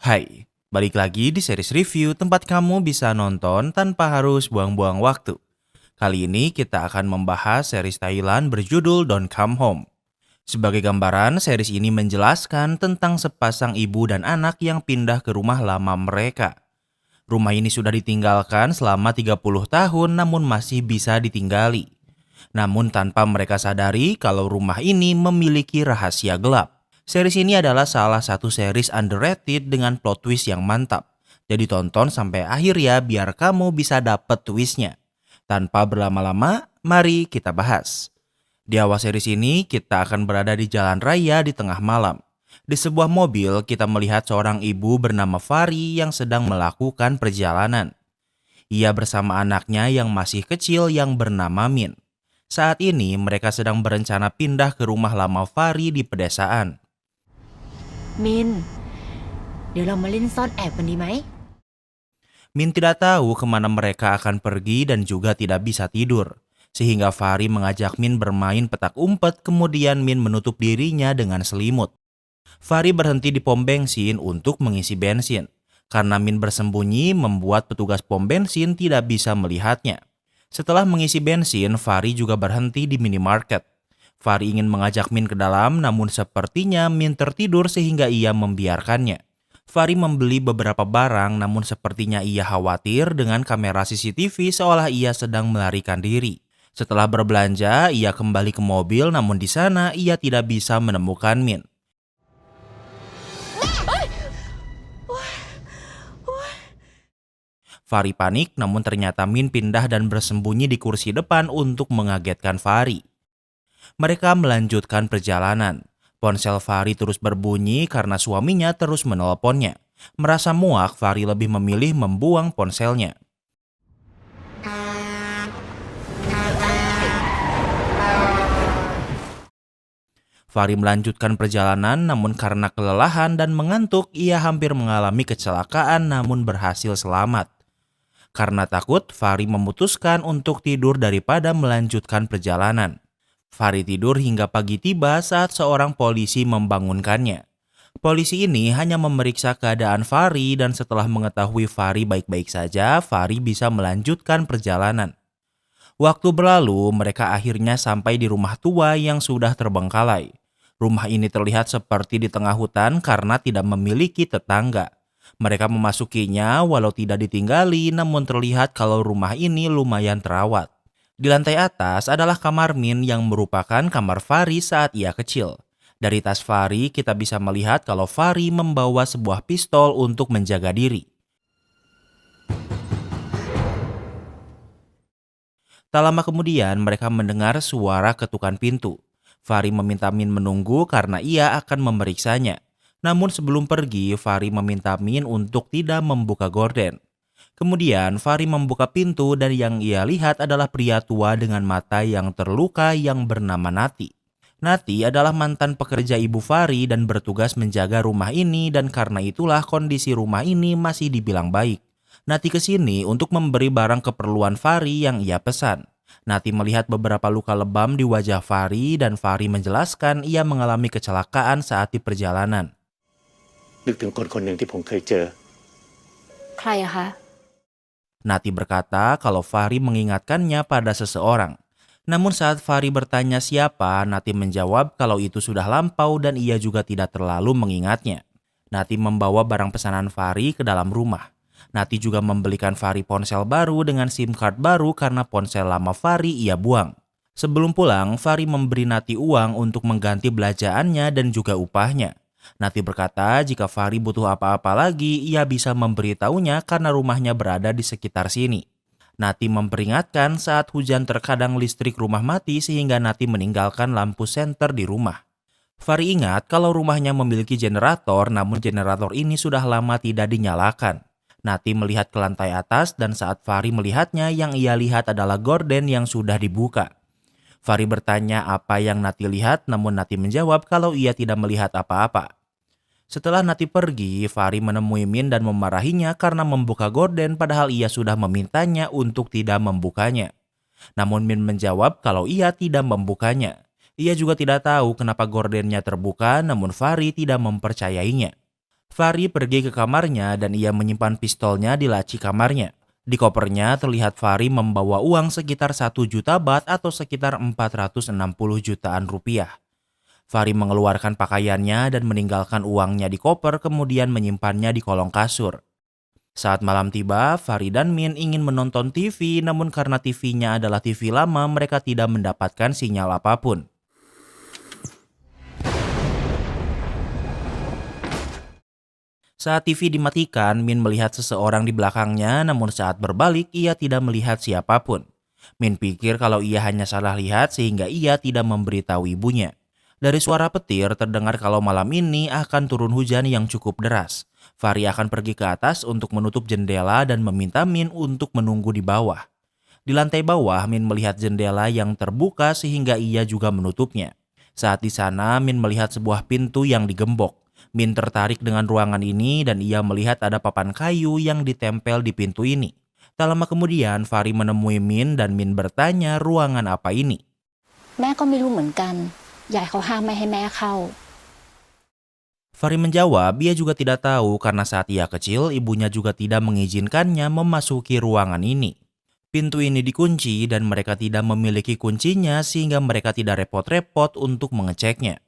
Hai, balik lagi di series review tempat kamu bisa nonton tanpa harus buang-buang waktu. Kali ini kita akan membahas series Thailand berjudul Don't Come Home. Sebagai gambaran, series ini menjelaskan tentang sepasang ibu dan anak yang pindah ke rumah lama mereka. Rumah ini sudah ditinggalkan selama 30 tahun namun masih bisa ditinggali. Namun tanpa mereka sadari kalau rumah ini memiliki rahasia gelap. Series ini adalah salah satu series underrated dengan plot twist yang mantap. Jadi tonton sampai akhir ya biar kamu bisa dapet twistnya. Tanpa berlama-lama, mari kita bahas. Di awal series ini, kita akan berada di jalan raya di tengah malam. Di sebuah mobil, kita melihat seorang ibu bernama Fari yang sedang melakukan perjalanan. Ia bersama anaknya yang masih kecil yang bernama Min. Saat ini, mereka sedang berencana pindah ke rumah lama Fari di pedesaan. มินเดี๋ยวเรามาเล่นซ่อนแอบกันดีไหม Min tidak tahu kemana mereka akan pergi dan juga tidak bisa tidur. Sehingga Fari mengajak Min bermain petak umpet, kemudian Min menutup dirinya dengan selimut. Fari berhenti di pom bensin untuk mengisi bensin. Karena Min bersembunyi membuat petugas pom bensin tidak bisa melihatnya. Setelah mengisi bensin, Fari juga berhenti di minimarket. Fari ingin mengajak Min ke dalam, namun sepertinya Min tertidur sehingga ia membiarkannya. Fari membeli beberapa barang, namun sepertinya ia khawatir dengan kamera CCTV seolah ia sedang melarikan diri. Setelah berbelanja, ia kembali ke mobil, namun di sana ia tidak bisa menemukan Min. Fari panik, namun ternyata Min pindah dan bersembunyi di kursi depan untuk mengagetkan Fari. Mereka melanjutkan perjalanan. Ponsel Fari terus berbunyi karena suaminya terus menelponnya. Merasa muak, Fari lebih memilih membuang ponselnya. Fari melanjutkan perjalanan, namun karena kelelahan dan mengantuk, ia hampir mengalami kecelakaan namun berhasil selamat. Karena takut, Fari memutuskan untuk tidur daripada melanjutkan perjalanan. Fari tidur hingga pagi tiba saat seorang polisi membangunkannya. Polisi ini hanya memeriksa keadaan Fari dan setelah mengetahui Fari baik-baik saja, Fari bisa melanjutkan perjalanan. Waktu berlalu, mereka akhirnya sampai di rumah tua yang sudah terbengkalai. Rumah ini terlihat seperti di tengah hutan karena tidak memiliki tetangga. Mereka memasukinya walau tidak ditinggali, namun terlihat kalau rumah ini lumayan terawat. Di lantai atas adalah kamar Min yang merupakan kamar Fari saat ia kecil. Dari tas Fari kita bisa melihat kalau Fari membawa sebuah pistol untuk menjaga diri. Tak lama kemudian mereka mendengar suara ketukan pintu. Fari meminta Min menunggu karena ia akan memeriksanya. Namun sebelum pergi, Fari meminta Min untuk tidak membuka gorden. Kemudian Fari membuka pintu dan yang ia lihat adalah pria tua dengan mata yang terluka yang bernama Nati. Nati adalah mantan pekerja ibu Fari dan bertugas menjaga rumah ini dan karena itulah kondisi rumah ini masih dibilang baik. Nati kesini untuk memberi barang keperluan Fari yang ia pesan. Nati melihat beberapa luka lebam di wajah Fari dan Fari menjelaskan ia mengalami kecelakaan saat di perjalanan. นึกถึงคนคนหนึ่งที่ผมเคยเจอ ใครอะคะ Nati berkata kalau Fari mengingatkannya pada seseorang. Namun saat Fari bertanya siapa, Nati menjawab kalau itu sudah lampau dan ia juga tidak terlalu mengingatnya. Nati membawa barang pesanan Fari ke dalam rumah. Nati juga membelikan Fari ponsel baru dengan SIM card baru karena ponsel lama Fari ia buang. Sebelum pulang, Fari memberi Nati uang untuk mengganti belanjaannya dan juga upahnya. Nati berkata jika Fari butuh apa-apa lagi, ia bisa memberitahunya karena rumahnya berada di sekitar sini. Nati memperingatkan saat hujan terkadang listrik rumah mati sehingga Nati meninggalkan lampu senter di rumah. Fari ingat kalau rumahnya memiliki generator namun generator ini sudah lama tidak dinyalakan. Nati melihat ke lantai atas dan saat Fari melihatnya yang ia lihat adalah gorden yang sudah dibuka. Fari bertanya apa yang Nati lihat namun Nati menjawab kalau ia tidak melihat apa-apa. Setelah Nati pergi, Fari menemui Min dan memarahinya karena membuka gorden padahal ia sudah memintanya untuk tidak membukanya. Namun Min menjawab kalau ia tidak membukanya. Ia juga tidak tahu kenapa gordennya terbuka namun Fari tidak mempercayainya. Fahri pergi ke kamarnya dan ia menyimpan pistolnya di laci kamarnya. Di kopernya terlihat Fahri membawa uang sekitar 1 juta baht atau sekitar 460 jutaan rupiah. Fahri mengeluarkan pakaiannya dan meninggalkan uangnya di koper kemudian menyimpannya di kolong kasur. Saat malam tiba, Fahri dan Min ingin menonton TV namun karena TV-nya adalah TV lama mereka tidak mendapatkan sinyal apapun. Saat TV dimatikan, Min melihat seseorang di belakangnya namun saat berbalik ia tidak melihat siapapun. Min pikir kalau ia hanya salah lihat sehingga ia tidak memberitahu ibunya. Dari suara petir terdengar kalau malam ini akan turun hujan yang cukup deras. Fahri akan pergi ke atas untuk menutup jendela dan meminta Min untuk menunggu di bawah. Di lantai bawah, Min melihat jendela yang terbuka sehingga ia juga menutupnya. Saat di sana, Min melihat sebuah pintu yang digembok. Min tertarik dengan ruangan ini dan ia melihat ada papan kayu yang ditempel di pintu ini. Tak lama kemudian, Fahri menemui Min dan Min bertanya ruangan apa ini. แม่ก็ไม่รู้เหมือนกันยายเขาห้ามไม่ให้แม่เข้า Fahri menjawab, ia juga tidak tahu karena saat ia kecil, ibunya juga tidak mengizinkannya memasuki ruangan ini. Pintu ini dikunci dan mereka tidak memiliki kuncinya sehingga mereka tidak repot-repot untuk mengeceknya.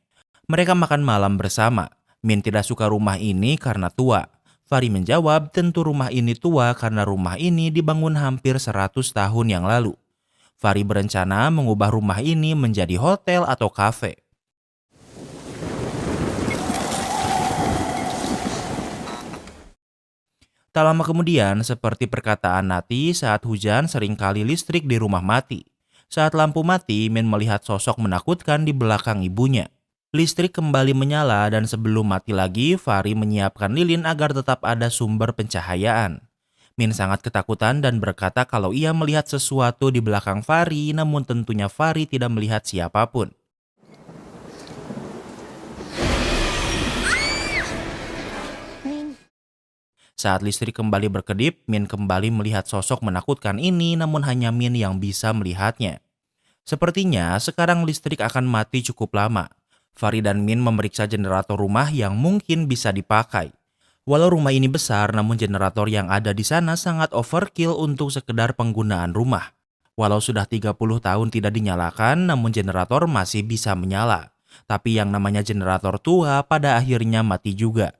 Mereka makan malam bersama. Min tidak suka rumah ini karena tua. Fahri menjawab, tentu rumah ini tua karena rumah ini dibangun hampir 100 tahun yang lalu. Fahri berencana mengubah rumah ini menjadi hotel atau kafe. Tak lama kemudian, seperti perkataan Nati, saat hujan seringkali listrik di rumah mati. Saat lampu mati, Min melihat sosok menakutkan di belakang ibunya. Listrik kembali menyala dan sebelum mati lagi, Fahri menyiapkan lilin agar tetap ada sumber pencahayaan. Min sangat ketakutan dan berkata kalau ia melihat sesuatu di belakang Fahri, namun tentunya Fahri tidak melihat siapapun. Saat listrik kembali berkedip, Min kembali melihat sosok menakutkan ini, namun hanya Min yang bisa melihatnya. Sepertinya sekarang listrik akan mati cukup lama. Fahri dan Min memeriksa generator rumah yang mungkin bisa dipakai. Walau rumah ini besar, namun generator yang ada di sana sangat overkill untuk sekedar penggunaan rumah. Walau sudah 30 tahun tidak dinyalakan, namun generator masih bisa menyala. Tapi yang namanya generator tua pada akhirnya mati juga.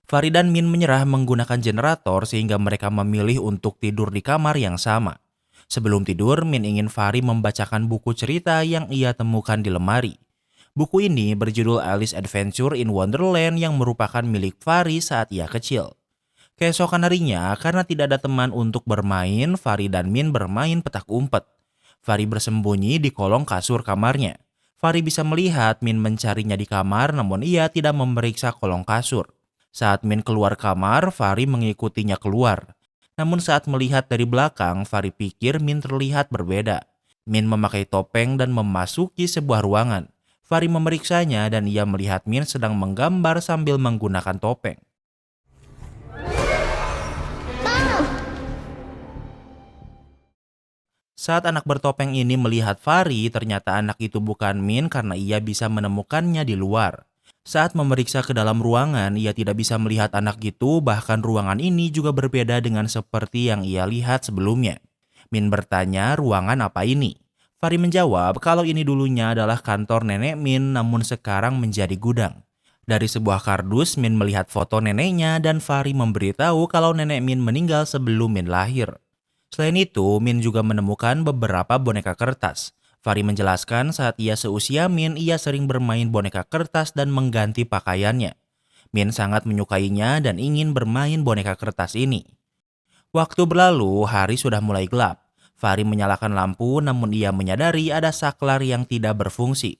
Fahri dan Min menyerah menggunakan generator sehingga mereka memilih untuk tidur di kamar yang sama. Sebelum tidur, Min ingin Fahri membacakan buku cerita yang ia temukan di lemari. Buku ini berjudul Alice Adventure in Wonderland yang merupakan milik Fahri saat ia kecil. Keesokan harinya, karena tidak ada teman untuk bermain, Fahri dan Min bermain petak umpet. Fahri bersembunyi di kolong kasur kamarnya. Fahri bisa melihat Min mencarinya di kamar namun ia tidak memeriksa kolong kasur. Saat Min keluar kamar, Fahri mengikutinya keluar. Namun saat melihat dari belakang, Fahri pikir Min terlihat berbeda. Min memakai topeng dan memasuki sebuah ruangan. Fahri memeriksanya dan ia melihat Min sedang menggambar sambil menggunakan topeng. Saat anak bertopeng ini melihat Fahri, ternyata anak itu bukan Min karena ia bisa menemukannya di luar. Saat memeriksa ke dalam ruangan, ia tidak bisa melihat anak itu, bahkan ruangan ini juga berbeda dengan seperti yang ia lihat sebelumnya. Min bertanya, ruangan apa ini? Fahri menjawab kalau ini dulunya adalah kantor nenek Min namun sekarang menjadi gudang. Dari sebuah kardus, Min melihat foto neneknya dan Fahri memberitahu kalau nenek Min meninggal sebelum Min lahir. Selain itu, Min juga menemukan beberapa boneka kertas. Fahri menjelaskan saat ia seusia Min, ia sering bermain boneka kertas dan mengganti pakaiannya. Min sangat menyukainya dan ingin bermain boneka kertas ini. Waktu berlalu, hari sudah mulai gelap. Fahri menyalakan lampu namun ia menyadari ada saklar yang tidak berfungsi.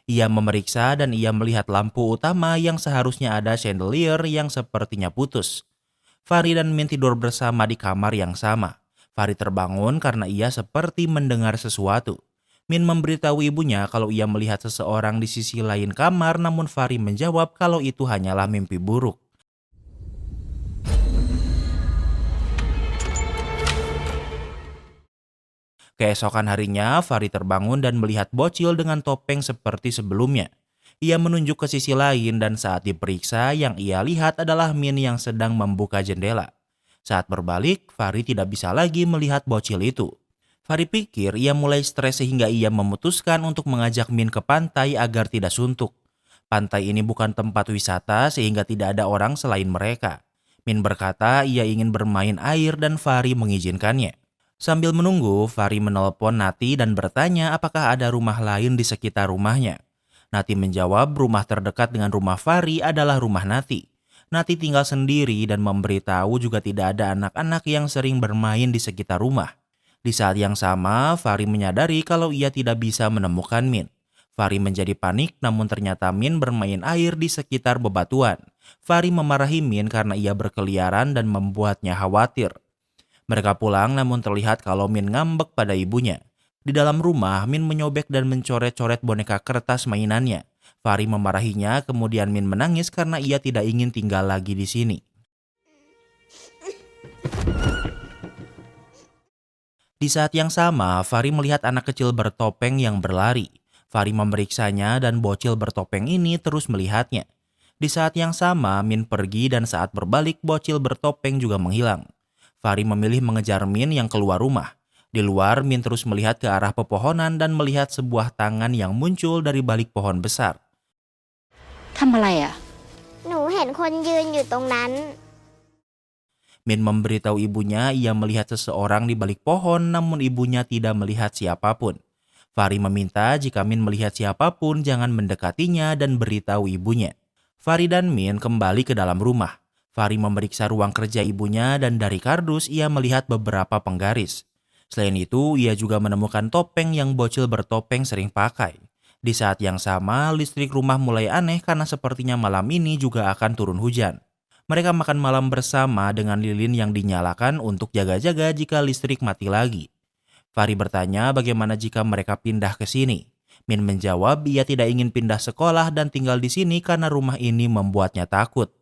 Ia memeriksa dan ia melihat lampu utama yang seharusnya ada chandelier yang sepertinya putus. Fahri dan Min tidur bersama di kamar yang sama. Fahri terbangun karena ia seperti mendengar sesuatu. Min memberitahu ibunya kalau ia melihat seseorang di sisi lain kamar namun Fahri menjawab kalau itu hanyalah mimpi buruk. Keesokan harinya, Fahri terbangun dan melihat bocil dengan topeng seperti sebelumnya. Ia menunjuk ke sisi lain dan saat diperiksa yang ia lihat adalah Min yang sedang membuka jendela. Saat berbalik, Fahri tidak bisa lagi melihat bocil itu. Fahri pikir ia mulai stres sehingga ia memutuskan untuk mengajak Min ke pantai agar tidak suntuk. Pantai ini bukan tempat wisata sehingga tidak ada orang selain mereka. Min berkata ia ingin bermain air dan Fahri mengizinkannya. Sambil menunggu, Fahri menelpon Nati dan bertanya apakah ada rumah lain di sekitar rumahnya. Nati menjawab rumah terdekat dengan rumah Fahri adalah rumah Nati. Nati tinggal sendiri dan memberitahu juga tidak ada anak-anak yang sering bermain di sekitar rumah. Di saat yang sama, Fahri menyadari kalau ia tidak bisa menemukan Min. Fahri menjadi panik namun ternyata Min bermain air di sekitar bebatuan. Fahri memarahi Min karena ia berkeliaran dan membuatnya khawatir. Mereka pulang namun terlihat kalau Min ngambek pada ibunya. Di dalam rumah, Min menyobek dan mencoret-coret boneka kertas mainannya. Fahri memarahinya, kemudian Min menangis karena ia tidak ingin tinggal lagi di sini. Di saat yang sama, Fahri melihat anak kecil bertopeng yang berlari. Fahri memeriksanya dan bocil bertopeng ini terus melihatnya. Di saat yang sama, Min pergi dan saat berbalik, bocil bertopeng juga menghilang. Fahri memilih mengejar Min yang keluar rumah. Di luar, Min terus melihat ke arah pepohonan dan melihat sebuah tangan yang muncul dari balik pohon besar. ทำอะไรอ่ะ หนูเห็นคนยืนอยู่ตรงนั้น Min memberitahu ibunya ia melihat seseorang di balik pohon namun ibunya tidak melihat siapapun. Fahri meminta jika Min melihat siapapun jangan mendekatinya dan beritahu ibunya. Fahri dan Min kembali ke dalam rumah. Fahri memeriksa ruang kerja ibunya dan dari kardus ia melihat beberapa penggaris. Selain itu, ia juga menemukan topeng yang bocil bertopeng sering pakai. Di saat yang sama, listrik rumah mulai aneh karena sepertinya malam ini juga akan turun hujan. Mereka makan malam bersama dengan lilin yang dinyalakan untuk jaga-jaga jika listrik mati lagi. Fahri bertanya bagaimana jika mereka pindah ke sini. Min menjawab ia tidak ingin pindah sekolah dan tinggal di sini karena rumah ini membuatnya takut.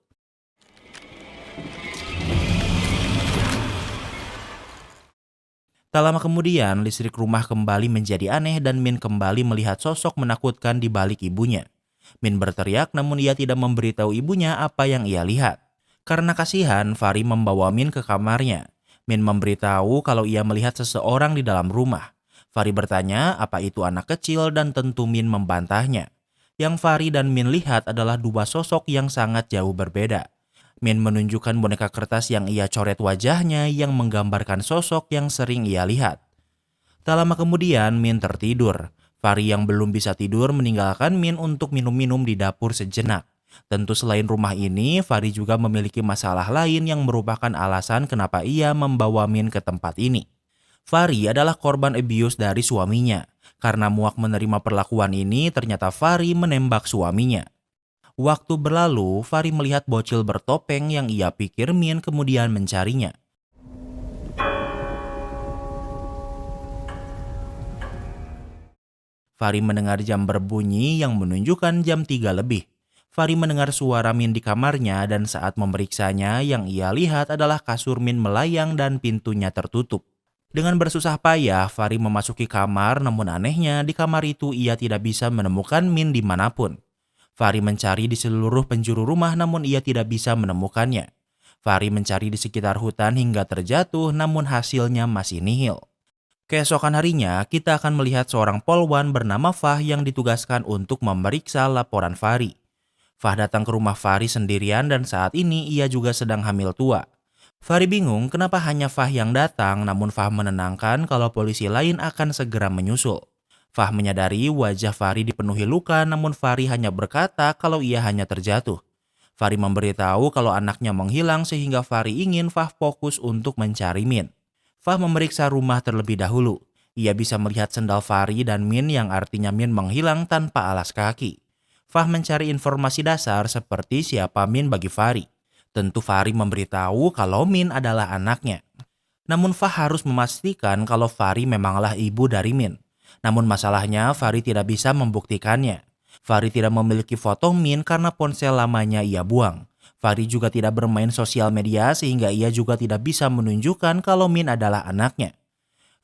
Tak lama kemudian, listrik rumah kembali menjadi aneh dan Min kembali melihat sosok menakutkan di balik ibunya. Min berteriak namun ia tidak memberitahu ibunya apa yang ia lihat. Karena kasihan, Fahri membawa Min ke kamarnya. Min memberitahu kalau ia melihat seseorang di dalam rumah. Fahri bertanya apa itu anak kecil dan tentu Min membantahnya. Yang Fahri dan Min lihat adalah dua sosok yang sangat jauh berbeda. Min menunjukkan boneka kertas yang ia coret wajahnya yang menggambarkan sosok yang sering ia lihat. Tak lama kemudian Min tertidur. Fahri yang belum bisa tidur meninggalkan Min untuk minum-minum di dapur sejenak. Tentu selain rumah ini, Fahri juga memiliki masalah lain yang merupakan alasan kenapa ia membawa Min ke tempat ini. Fahri adalah korban abuse dari suaminya. Karena muak menerima perlakuan ini, ternyata Fahri menembak suaminya. Waktu berlalu, Fahri melihat bocil bertopeng yang ia pikir Min kemudian mencarinya. Fahri mendengar jam berbunyi yang menunjukkan jam 3 lebih. Fahri mendengar suara Min di kamarnya dan saat memeriksanya yang ia lihat adalah kasur Min melayang dan pintunya tertutup. Dengan bersusah payah, Fahri memasuki kamar namun anehnya di kamar itu ia tidak bisa menemukan Min dimanapun. Fahri mencari di seluruh penjuru rumah namun ia tidak bisa menemukannya. Fahri mencari di sekitar hutan hingga terjatuh namun hasilnya masih nihil. Keesokan harinya kita akan melihat seorang polwan bernama Fah yang ditugaskan untuk memeriksa laporan Fahri. Fah datang ke rumah Fahri sendirian dan saat ini ia juga sedang hamil tua. Fahri bingung kenapa hanya Fah yang datang namun Fah menenangkan kalau polisi lain akan segera menyusul. Fah menyadari wajah Fahri dipenuhi luka namun Fahri hanya berkata kalau ia hanya terjatuh. Fahri memberitahu kalau anaknya menghilang sehingga Fahri ingin Fah fokus untuk mencari Min. Fah memeriksa rumah terlebih dahulu. Ia bisa melihat sendal Fahri dan Min yang artinya Min menghilang tanpa alas kaki. Fah mencari informasi dasar seperti siapa Min bagi Fahri. Tentu Fahri memberitahu kalau Min adalah anaknya. Namun Fah harus memastikan kalau Fahri memanglah ibu dari Min. Namun masalahnya Fahri tidak bisa membuktikannya. Fahri tidak memiliki foto Min karena ponsel lamanya ia buang. Fahri juga tidak bermain sosial media sehingga ia juga tidak bisa menunjukkan kalau Min adalah anaknya.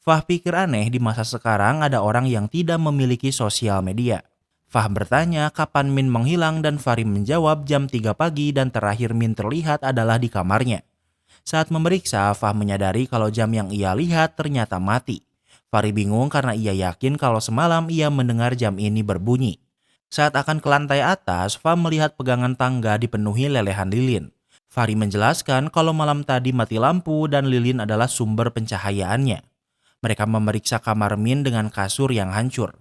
Fah pikir aneh di masa sekarang ada orang yang tidak memiliki sosial media. Fah bertanya kapan Min menghilang dan Fahri menjawab jam 3 pagi dan terakhir Min terlihat adalah di kamarnya. Saat memeriksa, Fah menyadari kalau jam yang ia lihat ternyata mati. Fahri bingung karena ia yakin kalau semalam ia mendengar jam ini berbunyi. Saat akan ke lantai atas, Fah melihat pegangan tangga dipenuhi lelehan lilin. Fahri menjelaskan kalau malam tadi mati lampu dan lilin adalah sumber pencahayaannya. Mereka memeriksa kamar Min dengan kasur yang hancur.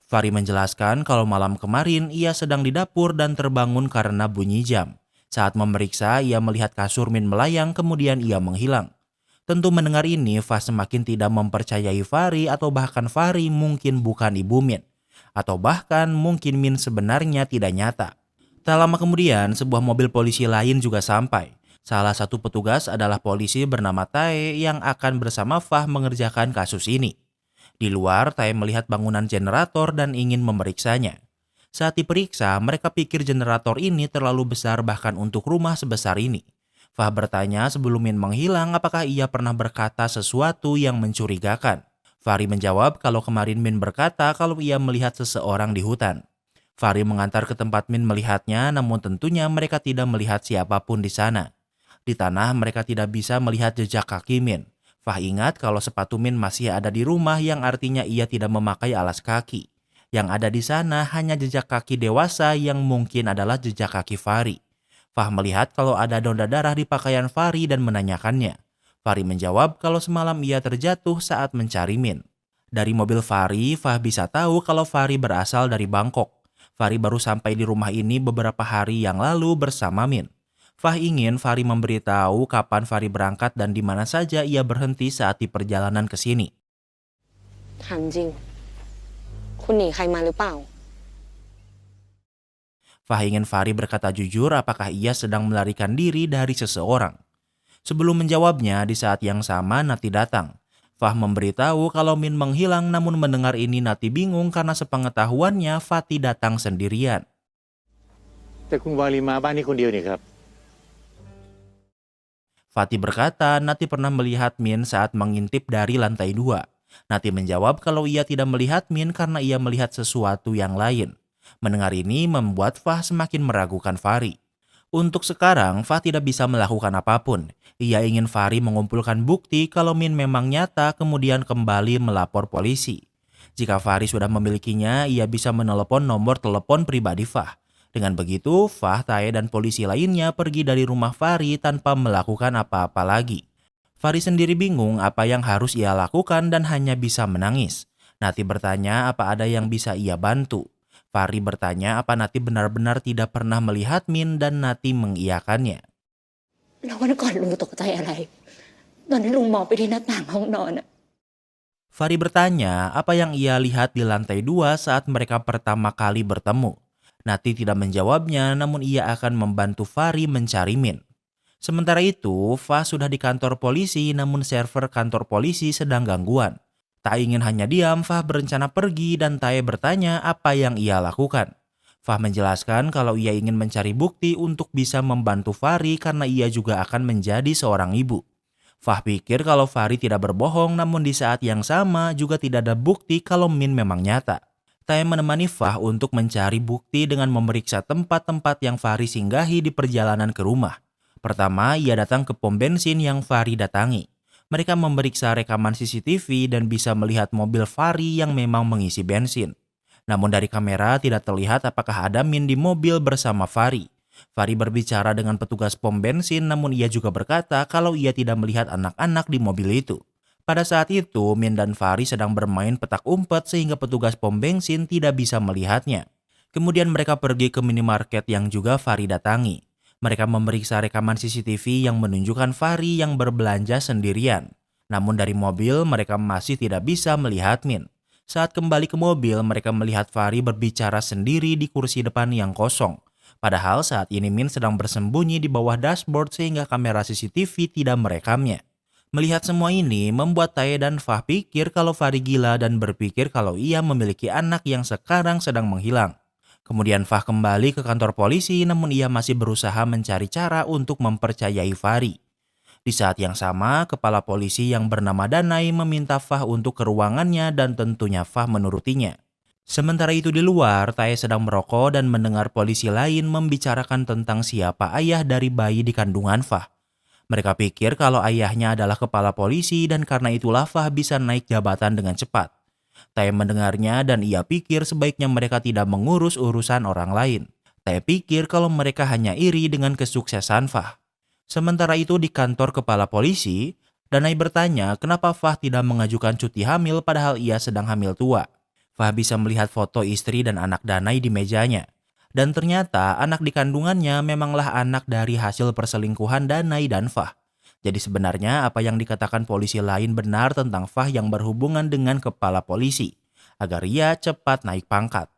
Fahri menjelaskan kalau malam kemarin ia sedang di dapur dan terbangun karena bunyi jam. Saat memeriksa, ia melihat kasur Min melayang kemudian ia menghilang. Tentu mendengar ini, Fah semakin tidak mempercayai Fahri atau bahkan Fahri mungkin bukan ibu Min. Atau bahkan mungkin Min sebenarnya tidak nyata. Tak lama kemudian, sebuah mobil polisi lain juga sampai. Salah satu petugas adalah polisi bernama Tae yang akan bersama Fah mengerjakan kasus ini. Di luar, Tae melihat bangunan generator dan ingin memeriksanya. Saat diperiksa, mereka pikir generator ini terlalu besar bahkan untuk rumah sebesar ini. Fah bertanya sebelum Min menghilang apakah ia pernah berkata sesuatu yang mencurigakan. Fahri menjawab kalau kemarin Min berkata kalau ia melihat seseorang di hutan. Fahri mengantar ke tempat Min melihatnya, namun tentunya mereka tidak melihat siapapun di sana. Di tanah mereka tidak bisa melihat jejak kaki Min. Fah ingat kalau sepatu Min masih ada di rumah yang artinya ia tidak memakai alas kaki. Yang ada di sana hanya jejak kaki dewasa yang mungkin adalah jejak kaki Fahri. Fah melihat kalau ada noda darah di pakaian Fahri dan menanyakannya. Fahri menjawab kalau semalam ia terjatuh saat mencari Min. Dari mobil Fahri, Fah bisa tahu kalau Fahri berasal dari Bangkok. Fahri baru sampai di rumah ini beberapa hari yang lalu bersama Min. Fah ingin Fahri memberitahu kapan Fahri berangkat dan di mana saja ia berhenti saat di perjalanan ke sini. ถามจริงคุณหนีใครมาหรือเปล่า Fah ingin Fahri berkata jujur apakah ia sedang melarikan diri dari seseorang. Sebelum menjawabnya, di saat yang sama Nati datang. Fah memberitahu kalau Min menghilang, namun mendengar ini Nati bingung karena sepengetahuannya Fatih datang sendirian. แต่คุณวาลีมาบ้านนี้คนเดียวนี่ครับ Fatih berkata Nati pernah melihat Min saat mengintip dari lantai 2. Nati menjawab kalau ia tidak melihat Min karena ia melihat sesuatu yang lain. Mendengar ini membuat Fah semakin meragukan Fahri. Untuk sekarang, Fah tidak bisa melakukan apapun. Ia ingin Fahri mengumpulkan bukti kalau Min memang nyata kemudian kembali melapor polisi. Jika Fahri sudah memilikinya, ia bisa menelepon nomor telepon pribadi Fah. Dengan begitu, Fah, Tae, dan polisi lainnya pergi dari rumah Fahri tanpa melakukan apa-apa lagi. Fahri sendiri bingung apa yang harus ia lakukan dan hanya bisa menangis. Nati bertanya apa ada yang bisa ia bantu. Fahri bertanya apa Nati benar-benar tidak pernah melihat Min dan Nati mengiyakannya. แล้ววันก่อนลุงตกใจอะไรตอนที่ลุงมองไปที่หน้าต่างห้องนอนอะ Fahri bertanya apa yang ia lihat di lantai 2 saat mereka pertama kali bertemu. Nati tidak menjawabnya, namun ia akan membantu Fahri mencari Min. Sementara itu, Fah sudah di kantor polisi, namun server kantor polisi sedang gangguan. Tak ingin hanya diam, Fah berencana pergi dan Tae bertanya apa yang ia lakukan. Fah menjelaskan kalau ia ingin mencari bukti untuk bisa membantu Fahri karena ia juga akan menjadi seorang ibu. Fah pikir kalau Fahri tidak berbohong, namun di saat yang sama juga tidak ada bukti kalau Min memang nyata. Tae menemani Fah untuk mencari bukti dengan memeriksa tempat-tempat yang Fahri singgahi di perjalanan ke rumah. Pertama, ia datang ke pom bensin yang Fahri datangi. Mereka memeriksa rekaman CCTV dan bisa melihat mobil Fahri yang memang mengisi bensin. Namun dari kamera tidak terlihat apakah ada Min di mobil bersama Fahri. Fahri berbicara dengan petugas pom bensin, namun ia juga berkata kalau ia tidak melihat anak-anak di mobil itu. Pada saat itu, Min dan Fahri sedang bermain petak umpet sehingga petugas pom bensin tidak bisa melihatnya. Kemudian mereka pergi ke minimarket yang juga Fahri datangi. Mereka memeriksa rekaman CCTV yang menunjukkan Fahri yang berbelanja sendirian. Namun dari mobil mereka masih tidak bisa melihat Min. Saat kembali ke mobil, mereka melihat Fahri berbicara sendiri di kursi depan yang kosong. Padahal saat ini Min sedang bersembunyi di bawah dashboard sehingga kamera CCTV tidak merekamnya. Melihat semua ini membuat Tae dan Fah pikir kalau Fahri gila dan berpikir kalau ia memiliki anak yang sekarang sedang menghilang. Kemudian Fah kembali ke kantor polisi, namun ia masih berusaha mencari cara untuk mempercayai Fahri. Di saat yang sama, kepala polisi yang bernama Danai meminta Fah untuk ke ruangannya dan tentunya Fah menurutinya. Sementara itu di luar, Tae sedang merokok dan mendengar polisi lain membicarakan tentang siapa ayah dari bayi di kandungan Fah. Mereka pikir kalau ayahnya adalah kepala polisi dan karena itulah Fah bisa naik jabatan dengan cepat. Tae mendengarnya dan ia pikir sebaiknya mereka tidak mengurus urusan orang lain. Tae pikir kalau mereka hanya iri dengan kesuksesan Fah. Sementara itu di kantor kepala polisi, Danai bertanya kenapa Fah tidak mengajukan cuti hamil padahal ia sedang hamil tua. Fah bisa melihat foto istri dan anak Danai di mejanya. Dan ternyata anak di kandungannya memanglah anak dari hasil perselingkuhan Danai dan Fah. Jadi sebenarnya apa yang dikatakan polisi lain benar tentang Fah yang berhubungan dengan kepala polisi, agar ia cepat naik pangkat.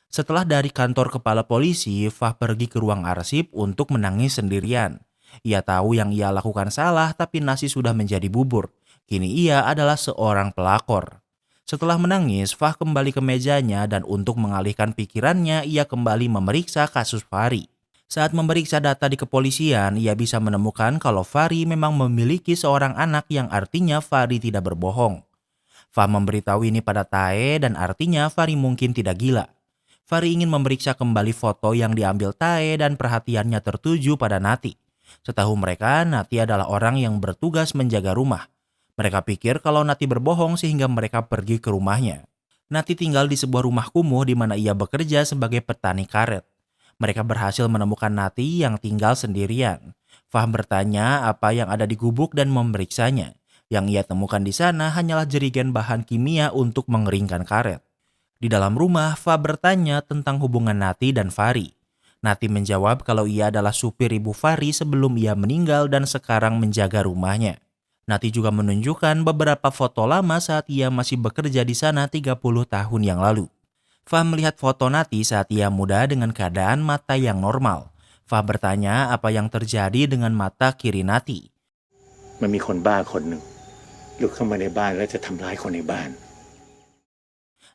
Setelah dari kantor kepala polisi, Fah pergi ke ruang arsip untuk menangis sendirian. Ia tahu yang ia lakukan salah tapi nasi sudah menjadi bubur. Kini ia adalah seorang pelakor. Setelah menangis, Fah kembali ke mejanya dan untuk mengalihkan pikirannya, ia kembali memeriksa kasus Fahri. Saat memeriksa data di kepolisian, ia bisa menemukan kalau Fahri memang memiliki seorang anak yang artinya Fahri tidak berbohong. Fah memberitahu ini pada Tae dan artinya Fahri mungkin tidak gila. Fahri ingin memeriksa kembali foto yang diambil Tae dan perhatiannya tertuju pada Nati. Setahu mereka, Nati adalah orang yang bertugas menjaga rumah. Mereka pikir kalau Nati berbohong sehingga mereka pergi ke rumahnya. Nati tinggal di sebuah rumah kumuh di mana ia bekerja sebagai petani karet. Mereka berhasil menemukan Nati yang tinggal sendirian. Fah bertanya apa yang ada di gubuk dan memeriksanya. Yang ia temukan di sana hanyalah jerigen bahan kimia untuk mengeringkan karet. Di dalam rumah, Fah bertanya tentang hubungan Nati dan Fahri. Nati menjawab kalau ia adalah supir ibu Fahri sebelum ia meninggal dan sekarang menjaga rumahnya. Nati juga menunjukkan beberapa foto lama saat ia masih bekerja di sana 30 tahun yang lalu. Fah melihat foto Nati saat ia muda dengan keadaan mata yang normal. Fah bertanya apa yang terjadi dengan mata kiri Nati. มันมีคนบ้าคนหนึ่งลุกเข้ามาในบ้านแล้วจะทำร้ายคนในบ้าน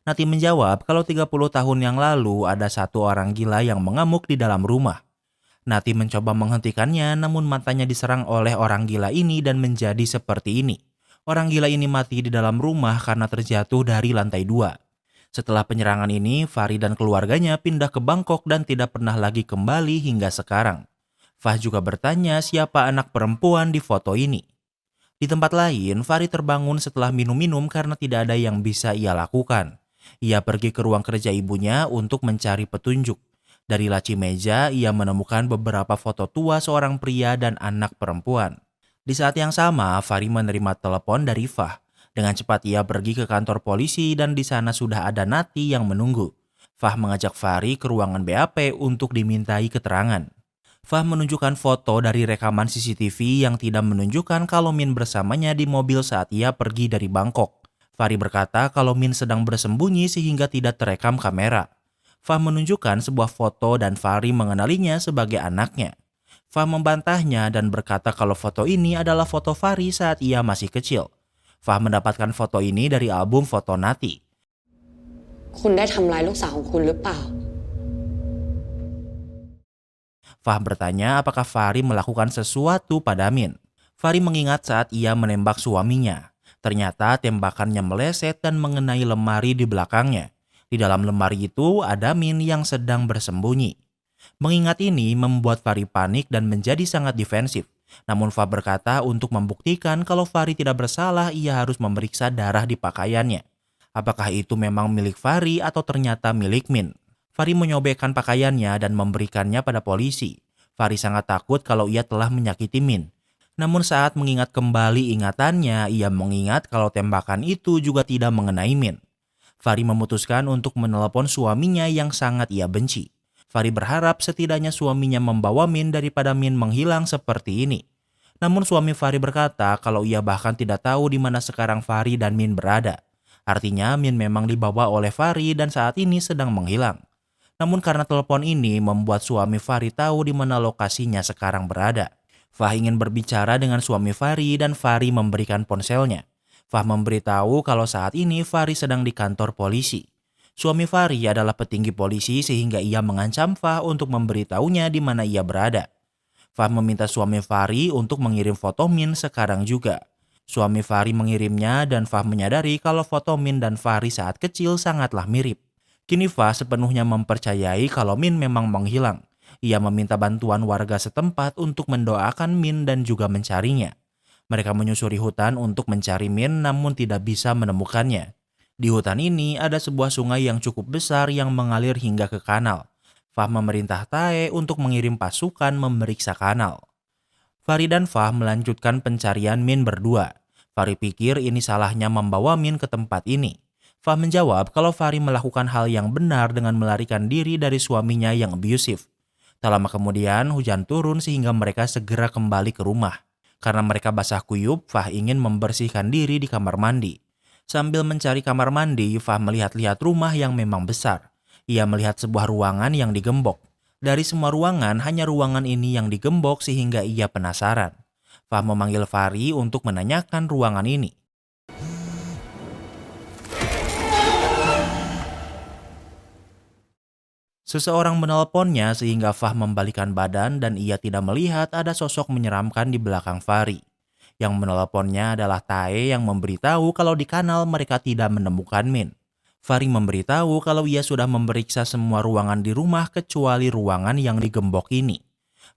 Nati menjawab kalau 30 tahun yang lalu ada satu orang gila yang mengamuk di dalam rumah. Nati mencoba menghentikannya namun matanya diserang oleh orang gila ini dan menjadi seperti ini. Orang gila ini mati di dalam rumah karena terjatuh dari lantai 2. Setelah penyerangan ini, Fahri dan keluarganya pindah ke Bangkok dan tidak pernah lagi kembali hingga sekarang. Fah juga bertanya siapa anak perempuan di foto ini. Di tempat lain, Fahri terbangun setelah minum-minum karena tidak ada yang bisa ia lakukan. Ia pergi ke ruang kerja ibunya untuk mencari petunjuk. Dari laci meja, ia menemukan beberapa foto tua seorang pria dan anak perempuan. Di saat yang sama, Fahri menerima telepon dari Fah. Dengan cepat ia pergi ke kantor polisi dan di sana sudah ada Nati yang menunggu. Fah mengajak Fahri ke ruangan BAP untuk dimintai keterangan. Fah menunjukkan foto dari rekaman CCTV yang tidak menunjukkan kalau Min bersamanya di mobil saat ia pergi dari Bangkok. Fahri berkata kalau Min sedang bersembunyi sehingga tidak terekam kamera. Fah menunjukkan sebuah foto dan Fahri mengenalinya sebagai anaknya. Fah membantahnya dan berkata kalau foto ini adalah foto Fahri saat ia masih kecil. Fah mendapatkan foto ini dari album foto Nati. คุณได้ทำร้ายลูกสาวของคุณหรือเปล่า Fah bertanya apakah Fahri melakukan sesuatu pada Min. Fahri mengingat saat ia menembak suaminya. Ternyata tembakannya meleset dan mengenai lemari di belakangnya. Di dalam lemari itu ada Min yang sedang bersembunyi. Mengingat ini membuat Fahri panik dan menjadi sangat defensif. Namun Fah berkata untuk membuktikan kalau Fahri tidak bersalah ia harus memeriksa darah di pakaiannya. Apakah itu memang milik Fahri atau ternyata milik Min? Fahri menyobekkan pakaiannya dan memberikannya pada polisi. Fahri sangat takut kalau ia telah menyakiti Min. Namun saat mengingat kembali ingatannya, ia mengingat kalau tembakan itu juga tidak mengenai Min. Fahri memutuskan untuk menelepon suaminya yang sangat ia benci. Fahri berharap setidaknya suaminya membawa Min daripada Min menghilang seperti ini. Namun suami Fahri berkata kalau ia bahkan tidak tahu di mana sekarang Fahri dan Min berada. Artinya Min memang dibawa oleh Fahri dan saat ini sedang menghilang. Namun karena telepon ini membuat suami Fahri tahu di mana lokasinya sekarang berada. Fah ingin berbicara dengan suami Fahri dan Fahri memberikan ponselnya. Fah memberitahu kalau saat ini Fahri sedang di kantor polisi. Suami Fahri adalah petinggi polisi sehingga ia mengancam Fah untuk memberitahunya di mana ia berada. Fah meminta suami Fahri untuk mengirim foto Min sekarang juga. Suami Fahri mengirimnya dan Fah menyadari kalau foto Min dan Fahri saat kecil sangatlah mirip. Kini Fah sepenuhnya mempercayai kalau Min memang menghilang. Ia meminta bantuan warga setempat untuk mendoakan Min dan juga mencarinya. Mereka menyusuri hutan untuk mencari Min namun tidak bisa menemukannya. Di hutan ini ada sebuah sungai yang cukup besar yang mengalir hingga ke kanal. Fah memerintah Tae untuk mengirim pasukan memeriksa kanal. Fahri dan Fah melanjutkan pencarian Min berdua. Fahri pikir ini salahnya membawa Min ke tempat ini. Fah menjawab kalau Fahri melakukan hal yang benar dengan melarikan diri dari suaminya yang abusive. Tak lama kemudian hujan turun sehingga mereka segera kembali ke rumah. Karena mereka basah kuyup, Fah ingin membersihkan diri di kamar mandi. Sambil mencari kamar mandi, Fah melihat-lihat rumah yang memang besar. Ia melihat sebuah ruangan yang digembok. Dari semua ruangan, hanya ruangan ini yang digembok sehingga ia penasaran. Fah memanggil Fahri untuk menanyakan ruangan ini. Seseorang menelponnya sehingga Fah membalikan badan dan ia tidak melihat ada sosok menyeramkan di belakang Fahri. Yang menelponnya adalah Tae yang memberitahu kalau di kanal mereka tidak menemukan Min. Fahri memberitahu kalau ia sudah memeriksa semua ruangan di rumah kecuali ruangan yang digembok ini.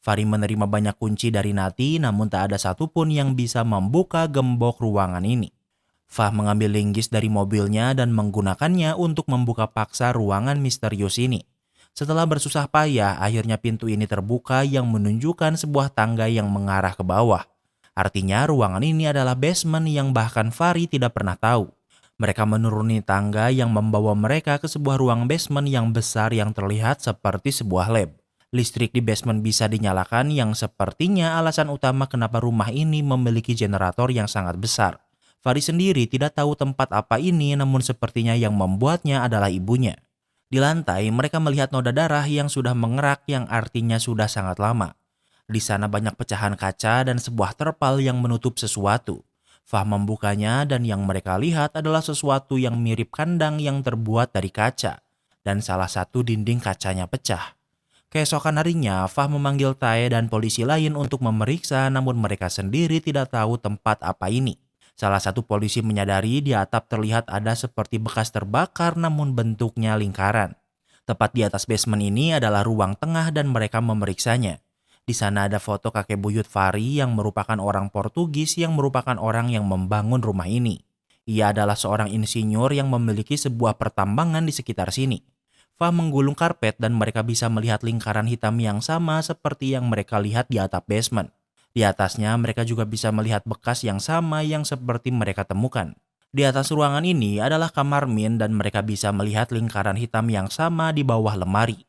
Fahri menerima banyak kunci dari Nati namun tak ada satupun yang bisa membuka gembok ruangan ini. Fah mengambil linggis dari mobilnya dan menggunakannya untuk membuka paksa ruangan misterius ini. Setelah bersusah payah, akhirnya pintu ini terbuka yang menunjukkan sebuah tangga yang mengarah ke bawah. Artinya ruangan ini adalah basement yang bahkan Fahri tidak pernah tahu. Mereka menuruni tangga yang membawa mereka ke sebuah ruang basement yang besar yang terlihat seperti sebuah lab. Listrik di basement bisa dinyalakan yang sepertinya alasan utama kenapa rumah ini memiliki generator yang sangat besar. Fahri sendiri tidak tahu tempat apa ini namun sepertinya yang membuatnya adalah ibunya. Di lantai mereka melihat noda darah yang sudah mengerak yang artinya sudah sangat lama. Di sana banyak pecahan kaca dan sebuah terpal yang menutup sesuatu. Fah membukanya dan yang mereka lihat adalah sesuatu yang mirip kandang yang terbuat dari kaca. Dan salah satu dinding kacanya pecah. Keesokan harinya, Fah memanggil Tae dan polisi lain untuk memeriksa namun mereka sendiri tidak tahu tempat apa ini. Salah satu polisi menyadari di atap terlihat ada seperti bekas terbakar namun bentuknya lingkaran. Tepat di atas basement ini adalah ruang tengah dan mereka memeriksanya. Di sana ada foto kakek buyut Fahri yang merupakan orang Portugis yang merupakan orang yang membangun rumah ini. Ia adalah seorang insinyur yang memiliki sebuah pertambangan di sekitar sini. Fah menggulung karpet dan mereka bisa melihat lingkaran hitam yang sama seperti yang mereka lihat di atap basement. Di atasnya mereka juga bisa melihat bekas yang sama yang seperti mereka temukan. Di atas ruangan ini adalah kamar Min dan mereka bisa melihat lingkaran hitam yang sama di bawah lemari.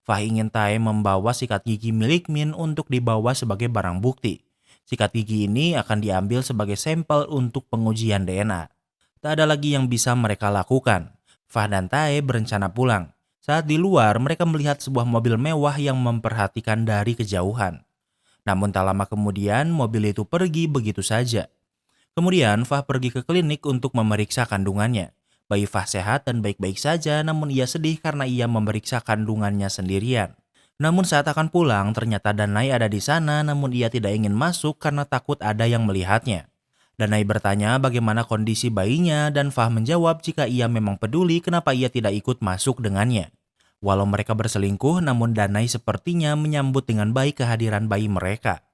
Fah ingin Tae membawa sikat gigi milik Min untuk dibawa sebagai barang bukti. Sikat gigi ini akan diambil sebagai sampel untuk pengujian DNA. Tak ada lagi yang bisa mereka lakukan. Fah dan Tae berencana pulang. Saat di luar, mereka melihat sebuah mobil mewah yang memperhatikan dari kejauhan. Namun tak lama kemudian, mobil itu pergi begitu saja. Kemudian, Fah pergi ke klinik untuk memeriksa kandungannya. Bayi Fah sehat dan baik-baik saja, namun ia sedih karena ia memeriksa kandungannya sendirian. Namun saat akan pulang, ternyata Danai ada di sana, namun ia tidak ingin masuk karena takut ada yang melihatnya. Danai bertanya bagaimana kondisi bayinya dan Fah menjawab jika ia memang peduli kenapa ia tidak ikut masuk dengannya. Walau mereka berselingkuh, namun Danai sepertinya menyambut dengan baik kehadiran bayi mereka.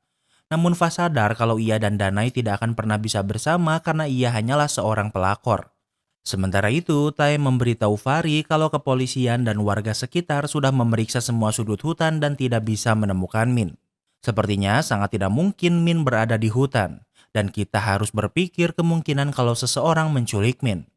Namun Fah sadar kalau ia dan Danai tidak akan pernah bisa bersama karena ia hanyalah seorang pelakor. Sementara itu, Tae memberitahu Fahri kalau kepolisian dan warga sekitar sudah memeriksa semua sudut hutan dan tidak bisa menemukan Min. Sepertinya sangat tidak mungkin Min berada di hutan, dan kita harus berpikir kemungkinan kalau seseorang menculik Min.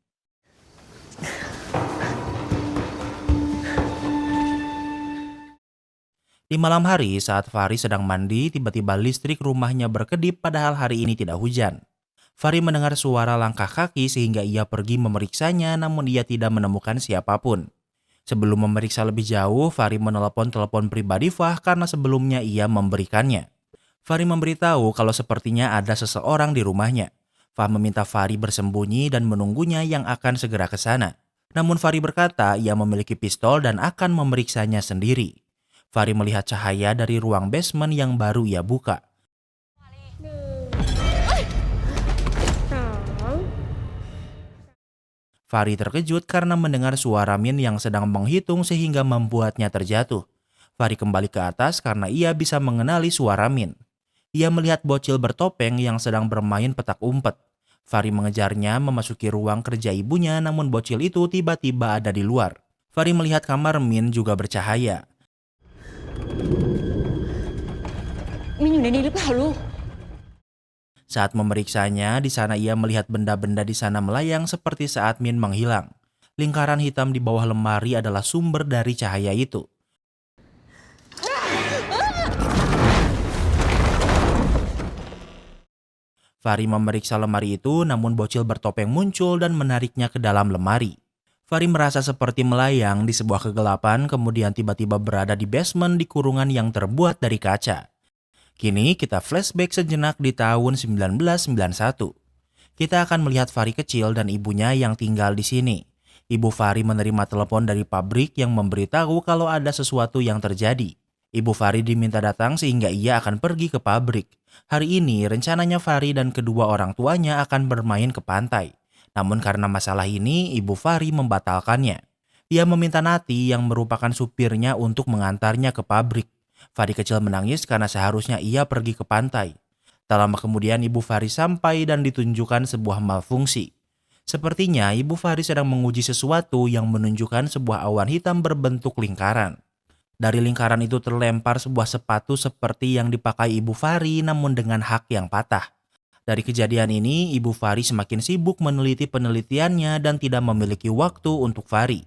Di malam hari saat Fahri sedang mandi, tiba-tiba listrik rumahnya berkedip padahal hari ini tidak hujan. Fahri mendengar suara langkah kaki sehingga ia pergi memeriksanya namun ia tidak menemukan siapapun. Sebelum memeriksa lebih jauh, Fahri menelepon telepon pribadi Fah karena sebelumnya ia memberikannya. Fahri memberitahu kalau sepertinya ada seseorang di rumahnya. Fah meminta Fahri bersembunyi dan menunggunya yang akan segera ke sana. Namun Fahri berkata ia memiliki pistol dan akan memeriksanya sendiri. Fahri melihat cahaya dari ruang basement yang baru ia buka. Fahri terkejut karena mendengar suara Min yang sedang menghitung sehingga membuatnya terjatuh. Fahri kembali ke atas karena ia bisa mengenali suara Min. Ia melihat bocil bertopeng yang sedang bermain petak umpet. Fahri mengejarnya memasuki ruang kerja ibunya, namun bocil itu tiba-tiba ada di luar. Fahri melihat kamar Min juga bercahaya. Minอยู่ในนี้หรือเปล่าลูก Saat memeriksanya, di sana ia melihat benda-benda di sana melayang seperti saat Min menghilang. Lingkaran hitam di bawah lemari adalah sumber dari cahaya itu. Fahri memeriksa lemari itu, namun bocil bertopeng muncul dan menariknya ke dalam lemari. Fahri merasa seperti melayang di sebuah kegelapan, kemudian tiba-tiba berada di basement di kurungan yang terbuat dari kaca. Kini kita flashback sejenak di tahun 1991. Kita akan melihat Fahri kecil dan ibunya yang tinggal di sini. Ibu Fahri menerima telepon dari pabrik yang memberitahu kalau ada sesuatu yang terjadi. Ibu Fahri diminta datang sehingga ia akan pergi ke pabrik. Hari ini rencananya Fahri dan kedua orang tuanya akan bermain ke pantai. Namun karena masalah ini, Ibu Fahri membatalkannya. Ia meminta Nati yang merupakan supirnya untuk mengantarnya ke pabrik. Fahri kecil menangis karena seharusnya ia pergi ke pantai. Tak lama kemudian Ibu Fahri sampai dan ditunjukkan sebuah malfungsi. Sepertinya Ibu Fahri sedang menguji sesuatu yang menunjukkan sebuah awan hitam berbentuk lingkaran. Dari lingkaran itu terlempar sebuah sepatu seperti yang dipakai Ibu Fahri namun dengan hak yang patah. Dari kejadian ini, Ibu Fahri semakin sibuk meneliti penelitiannya dan tidak memiliki waktu untuk Fahri.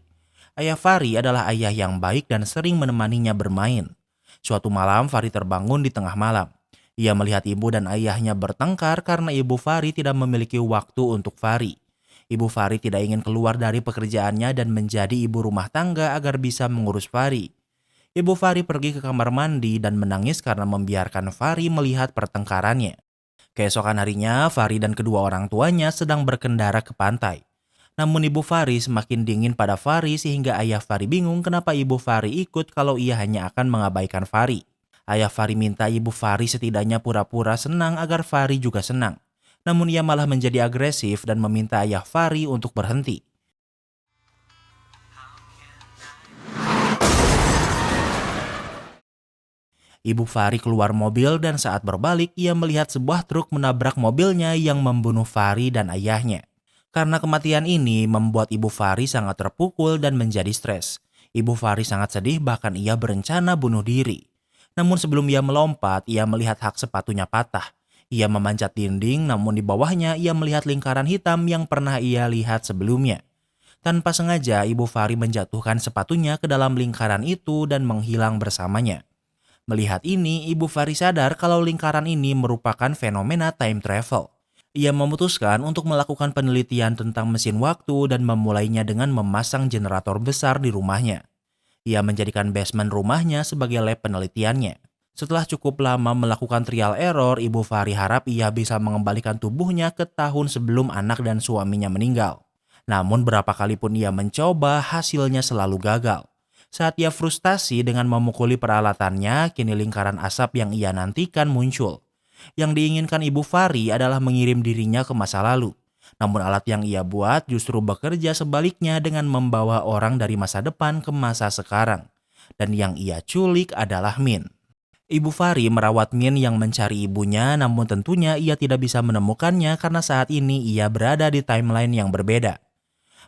Ayah Fahri adalah ayah yang baik dan sering menemaninya bermain. Suatu malam Fahri terbangun di tengah malam. Ia melihat ibu dan ayahnya bertengkar karena Ibu Fahri tidak memiliki waktu untuk Fahri. Ibu Fahri tidak ingin keluar dari pekerjaannya dan menjadi ibu rumah tangga agar bisa mengurus Fahri. Ibu Fahri pergi ke kamar mandi dan menangis karena membiarkan Fahri melihat pertengkarannya. Keesokan harinya, Fahri dan kedua orang tuanya sedang berkendara ke pantai. Namun Ibu Fahri semakin dingin pada Fahri sehingga ayah Fahri bingung kenapa Ibu Fahri ikut kalau ia hanya akan mengabaikan Fahri. Ayah Fahri minta Ibu Fahri setidaknya pura-pura senang agar Fahri juga senang. Namun ia malah menjadi agresif dan meminta ayah Fahri untuk berhenti. Ibu Fahri keluar mobil dan saat berbalik ia melihat sebuah truk menabrak mobilnya yang membunuh Fahri dan ayahnya. Karena kematian ini membuat Ibu Fahri sangat terpukul dan menjadi stres. Ibu Fahri sangat sedih bahkan ia berencana bunuh diri. Namun sebelum ia melompat, ia melihat hak sepatunya patah. Ia memanjat dinding namun di bawahnya ia melihat lingkaran hitam yang pernah ia lihat sebelumnya. Tanpa sengaja Ibu Fahri menjatuhkan sepatunya ke dalam lingkaran itu dan menghilang bersamanya. Melihat ini, Ibu Fahri sadar kalau lingkaran ini merupakan fenomena time travel. Ia memutuskan untuk melakukan penelitian tentang mesin waktu dan memulainya dengan memasang generator besar di rumahnya. Ia menjadikan basement rumahnya sebagai lab penelitiannya. Setelah cukup lama melakukan trial error, Ibu Fahri harap ia bisa mengembalikan tubuhnya ke tahun sebelum anak dan suaminya meninggal. Namun berapa kali pun ia mencoba, hasilnya selalu gagal. Saat ia frustasi dengan memukuli peralatannya, kini lingkaran asap yang ia nantikan muncul. Yang diinginkan Ibu Fahri adalah mengirim dirinya ke masa lalu. Namun alat yang ia buat justru bekerja sebaliknya dengan membawa orang dari masa depan ke masa sekarang. Dan yang ia culik adalah Min. Ibu Fahri merawat Min yang mencari ibunya, namun tentunya ia tidak bisa menemukannya karena saat ini ia berada di timeline yang berbeda.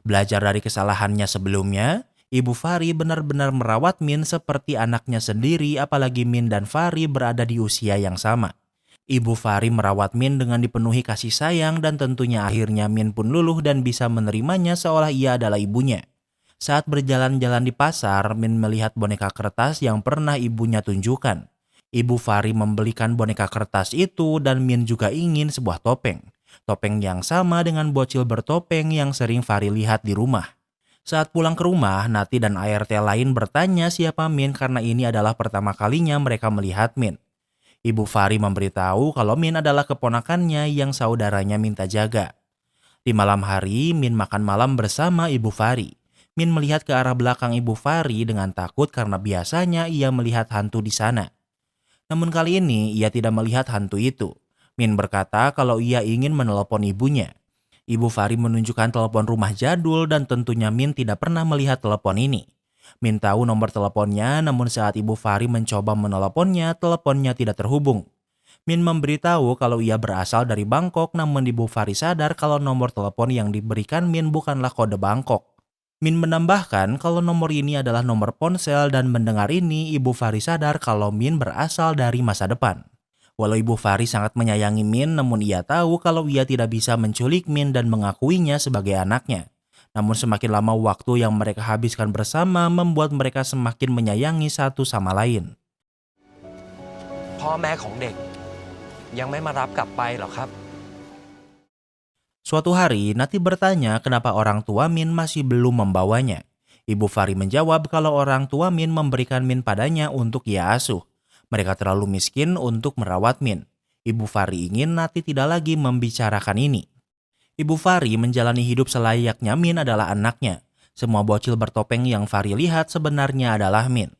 Belajar dari kesalahannya sebelumnya, Ibu Fahri benar-benar merawat Min seperti anaknya sendiri, apalagi Min dan Fahri berada di usia yang sama. Ibu Fahri merawat Min dengan dipenuhi kasih sayang dan tentunya akhirnya Min pun luluh dan bisa menerimanya seolah ia adalah ibunya. Saat berjalan-jalan di pasar, Min melihat boneka kertas yang pernah ibunya tunjukkan. Ibu Fahri membelikan boneka kertas itu dan Min juga ingin sebuah topeng. Topeng yang sama dengan bocil bertopeng yang sering Fahri lihat di rumah. Saat pulang ke rumah, Nati dan ART lain bertanya siapa Min karena ini adalah pertama kalinya mereka melihat Min. Ibu Fahri memberitahu kalau Min adalah keponakannya yang saudaranya minta jaga. Di malam hari, Min makan malam bersama Ibu Fahri. Min melihat ke arah belakang Ibu Fahri dengan takut karena biasanya ia melihat hantu di sana. Namun kali ini ia tidak melihat hantu itu. Min berkata kalau ia ingin menelepon ibunya. Ibu Fari menunjukkan telepon rumah jadul dan tentunya Min tidak pernah melihat telepon ini. Min tahu nomor teleponnya, namun saat Ibu Fari mencoba meneleponnya, teleponnya tidak terhubung. Min memberitahu kalau ia berasal dari Bangkok, namun Ibu Fari sadar kalau nomor telepon yang diberikan Min bukanlah kode Bangkok. Min menambahkan kalau nomor ini adalah nomor ponsel dan mendengar ini, Ibu Fari sadar kalau Min berasal dari masa depan. Walau Ibu Fari sangat menyayangi Min, namun ia tahu kalau ia tidak bisa menculik Min dan mengakuinya sebagai anaknya. Namun semakin lama waktu yang mereka habiskan bersama membuat mereka semakin menyayangi satu sama lain. พ่อแม่ของเด็กยังไม่มารับกลับไปหรอครับ Suatu hari, Nati bertanya kenapa orang tua Min masih belum membawanya. Ibu Fari menjawab kalau orang tua Min memberikan Min padanya untuk ia asuh. Mereka terlalu miskin untuk merawat Min. Ibu Fari ingin Nati tidak lagi membicarakan ini. Ibu Fari menjalani hidup selayaknya Min adalah anaknya. Semua bocil bertopeng yang Fari lihat sebenarnya adalah Min.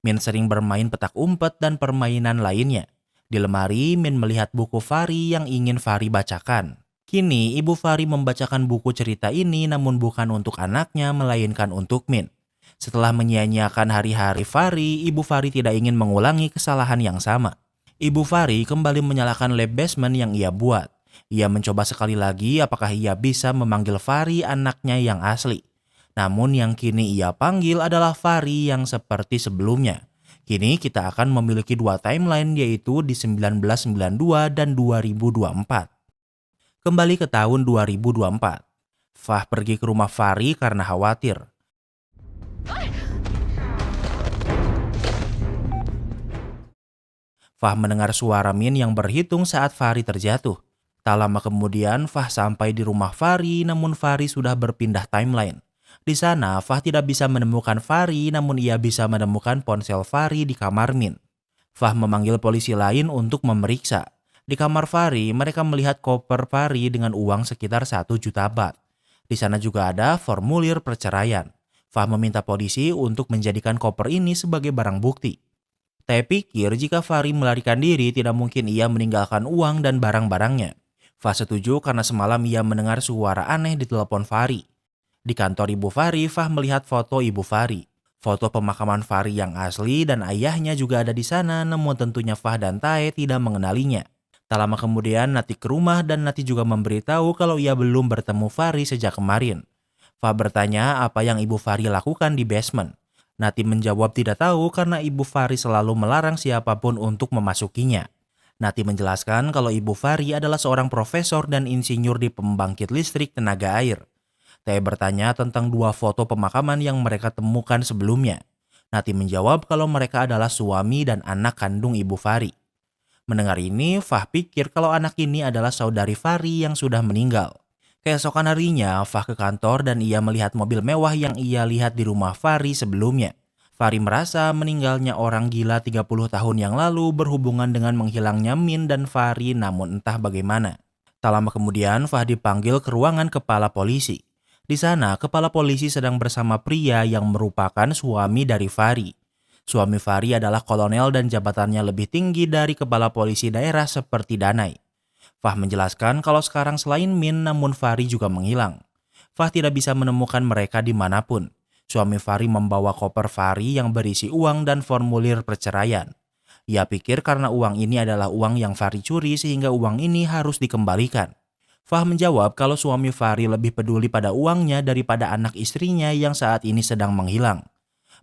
Min sering bermain petak umpet dan permainan lainnya. Di lemari, Min melihat buku Fari yang ingin Fari bacakan. Kini, Ibu Fari membacakan buku cerita ini namun bukan untuk anaknya, melainkan untuk Min. Setelah menyia-nyiakan hari-hari Fari, Ibu Fari tidak ingin mengulangi kesalahan yang sama. Ibu Fari kembali menyalakan lab basement yang ia buat. Ia mencoba sekali lagi apakah ia bisa memanggil Fari anaknya yang asli. Namun yang kini ia panggil adalah Fari yang seperti sebelumnya. Kini kita akan memiliki dua timeline, yaitu di 1992 dan 2024. Kembali ke tahun 2024. Fah pergi ke rumah Fari karena khawatir. Fah mendengar suara Min yang berhitung saat Fari terjatuh. Tak lama kemudian Fah sampai di rumah Fari, namun Fari sudah berpindah timeline. Di sana Fah tidak bisa menemukan Fari, namun ia bisa menemukan ponsel Fari di kamar Min. Fah memanggil polisi lain untuk memeriksa. Di kamar Fari, mereka melihat koper Fari dengan uang sekitar 1 juta baht. Di sana juga ada formulir perceraian. Fah meminta polisi untuk menjadikan koper ini sebagai barang bukti. Saya pikir jika Fari melarikan diri, tidak mungkin ia meninggalkan uang dan barang-barangnya. Fah setuju karena semalam ia mendengar suara aneh di telepon Fari. Di kantor Ibu Fari, Fah melihat foto Ibu Fari. Foto pemakaman Fari yang asli dan ayahnya juga ada di sana, namun tentunya Fah dan Tae tidak mengenalinya. Tak lama kemudian Nati ke rumah dan Nati juga memberitahu kalau ia belum bertemu Fari sejak kemarin. Fah bertanya apa yang Ibu Fari lakukan di basement. Nati menjawab tidak tahu karena Ibu Fari selalu melarang siapapun untuk memasukinya. Nati menjelaskan kalau Ibu Fari adalah seorang profesor dan insinyur di pembangkit listrik tenaga air. Tae bertanya tentang 2 foto pemakaman yang mereka temukan sebelumnya. Nati menjawab kalau mereka adalah suami dan anak kandung Ibu Fari. Mendengar ini, Fah pikir kalau anak ini adalah saudari Fari yang sudah meninggal. Keesokan harinya, Fah ke kantor dan ia melihat mobil mewah yang ia lihat di rumah Fari sebelumnya. Fari merasa meninggalnya orang gila 30 tahun yang lalu berhubungan dengan menghilangnya Min dan Fari, namun entah bagaimana. Tak lama kemudian, Fah dipanggil ke ruangan kepala polisi. Di sana, kepala polisi sedang bersama pria yang merupakan suami dari Fari. Suami Fari adalah kolonel dan jabatannya lebih tinggi dari kepala polisi daerah seperti Danai. Fah menjelaskan kalau sekarang selain Min, namun Fari juga menghilang. Fah tidak bisa menemukan mereka dimanapun. Suami Fari membawa koper Fari yang berisi uang dan formulir perceraian. Ia pikir karena uang ini adalah uang yang Fari curi sehingga uang ini harus dikembalikan. Fah menjawab kalau suami Fari lebih peduli pada uangnya daripada anak istrinya yang saat ini sedang menghilang.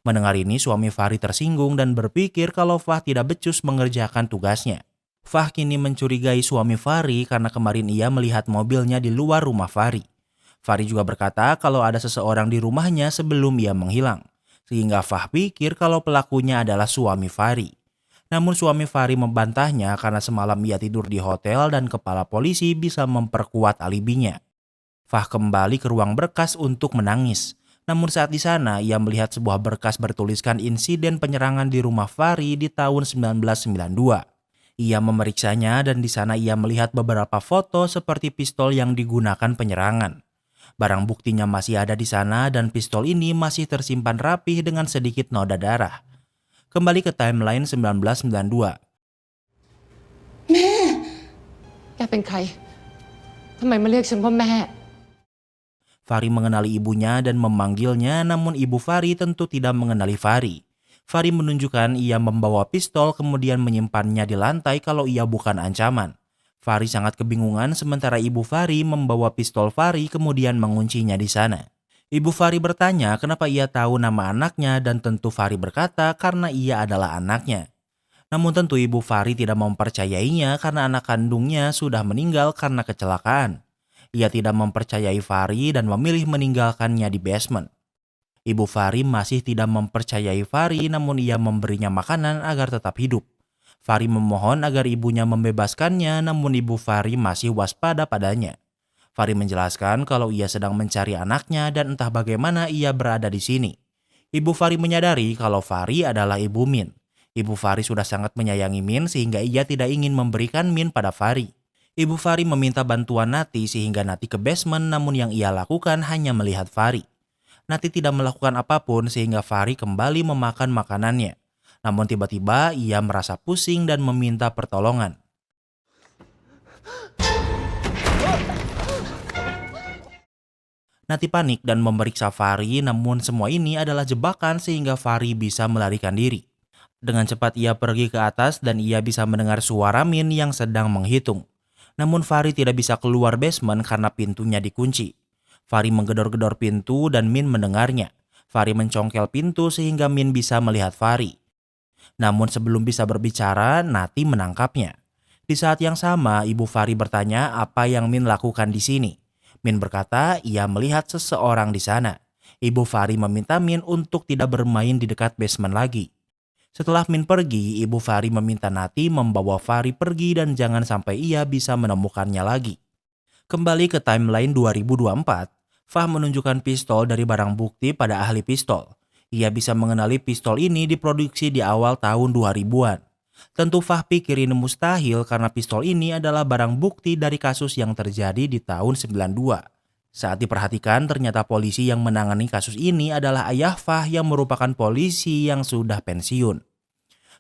Mendengar ini, suami Fari tersinggung dan berpikir kalau Fah tidak becus mengerjakan tugasnya. Fah kini mencurigai suami Fari karena kemarin ia melihat mobilnya di luar rumah Fari. Fari juga berkata kalau ada seseorang di rumahnya sebelum ia menghilang. Sehingga Fah pikir kalau pelakunya adalah suami Fari. Namun suami Fari membantahnya karena semalam ia tidur di hotel dan kepala polisi bisa memperkuat alibinya. Fah kembali ke ruang berkas untuk menangis. Namun saat di sana ia melihat sebuah berkas bertuliskan insiden penyerangan di rumah Fari di tahun 1992. Ia memeriksanya dan di sana ia melihat beberapa foto seperti pistol yang digunakan penyerangan. Barang buktinya masih ada di sana dan pistol ini masih tersimpan rapih dengan sedikit noda darah. Kembali ke timeline 1992. แกเป็นใครทำไมมาเรียกฉันว่าแม่ Fahri mengenali ibunya dan memanggilnya, namun ibu Fahri tentu tidak mengenali Fahri. Fahri menunjukkan ia membawa pistol kemudian menyimpannya di lantai kalau ia bukan ancaman. Fahri sangat kebingungan sementara ibu Fahri membawa pistol Fahri kemudian menguncinya di sana. Ibu Fahri bertanya kenapa ia tahu nama anaknya dan tentu Fahri berkata karena ia adalah anaknya. Namun tentu ibu Fahri tidak mempercayainya karena anak kandungnya sudah meninggal karena kecelakaan. Ia tidak mempercayai Fahri dan memilih meninggalkannya di basement. Ibu Fahri masih tidak mempercayai Fahri namun ia memberinya makanan agar tetap hidup. Fahri memohon agar ibunya membebaskannya namun ibu Fahri masih waspada padanya. Fahri menjelaskan kalau ia sedang mencari anaknya dan entah bagaimana ia berada di sini. Ibu Fahri menyadari kalau Fahri adalah ibu Min. Ibu Fahri sudah sangat menyayangi Min sehingga ia tidak ingin memberikan Min pada Fahri. Ibu Fahri meminta bantuan Nati sehingga Nati ke basement namun yang ia lakukan hanya melihat Fahri. Nati tidak melakukan apapun sehingga Fahri kembali memakan makanannya. Namun tiba-tiba ia merasa pusing dan meminta pertolongan. Nati panik dan memeriksa Fahri namun semua ini adalah jebakan sehingga Fahri bisa melarikan diri. Dengan cepat ia pergi ke atas dan ia bisa mendengar suara Min yang sedang menghitung. Namun Fahri tidak bisa keluar basement karena pintunya dikunci. Fahri menggedor-gedor pintu dan Min mendengarnya. Fahri mencongkel pintu sehingga Min bisa melihat Fahri. Namun sebelum bisa berbicara, Nati menangkapnya. Di saat yang sama, ibu Fahri bertanya apa yang Min lakukan di sini. Min berkata ia melihat seseorang di sana. Ibu Fahri meminta Min untuk tidak bermain di dekat basement lagi. Setelah Min pergi, ibu Fahri meminta Nati membawa Fahri pergi dan jangan sampai ia bisa menemukannya lagi. Kembali ke timeline 2024, Fah menunjukkan pistol dari barang bukti pada ahli pistol. Ia bisa mengenali pistol ini diproduksi di awal tahun 2000-an. Tentu Fah pikir ini mustahil karena pistol ini adalah barang bukti dari kasus yang terjadi di tahun 92. Saat diperhatikan ternyata polisi yang menangani kasus ini adalah ayah Fah yang merupakan polisi yang sudah pensiun.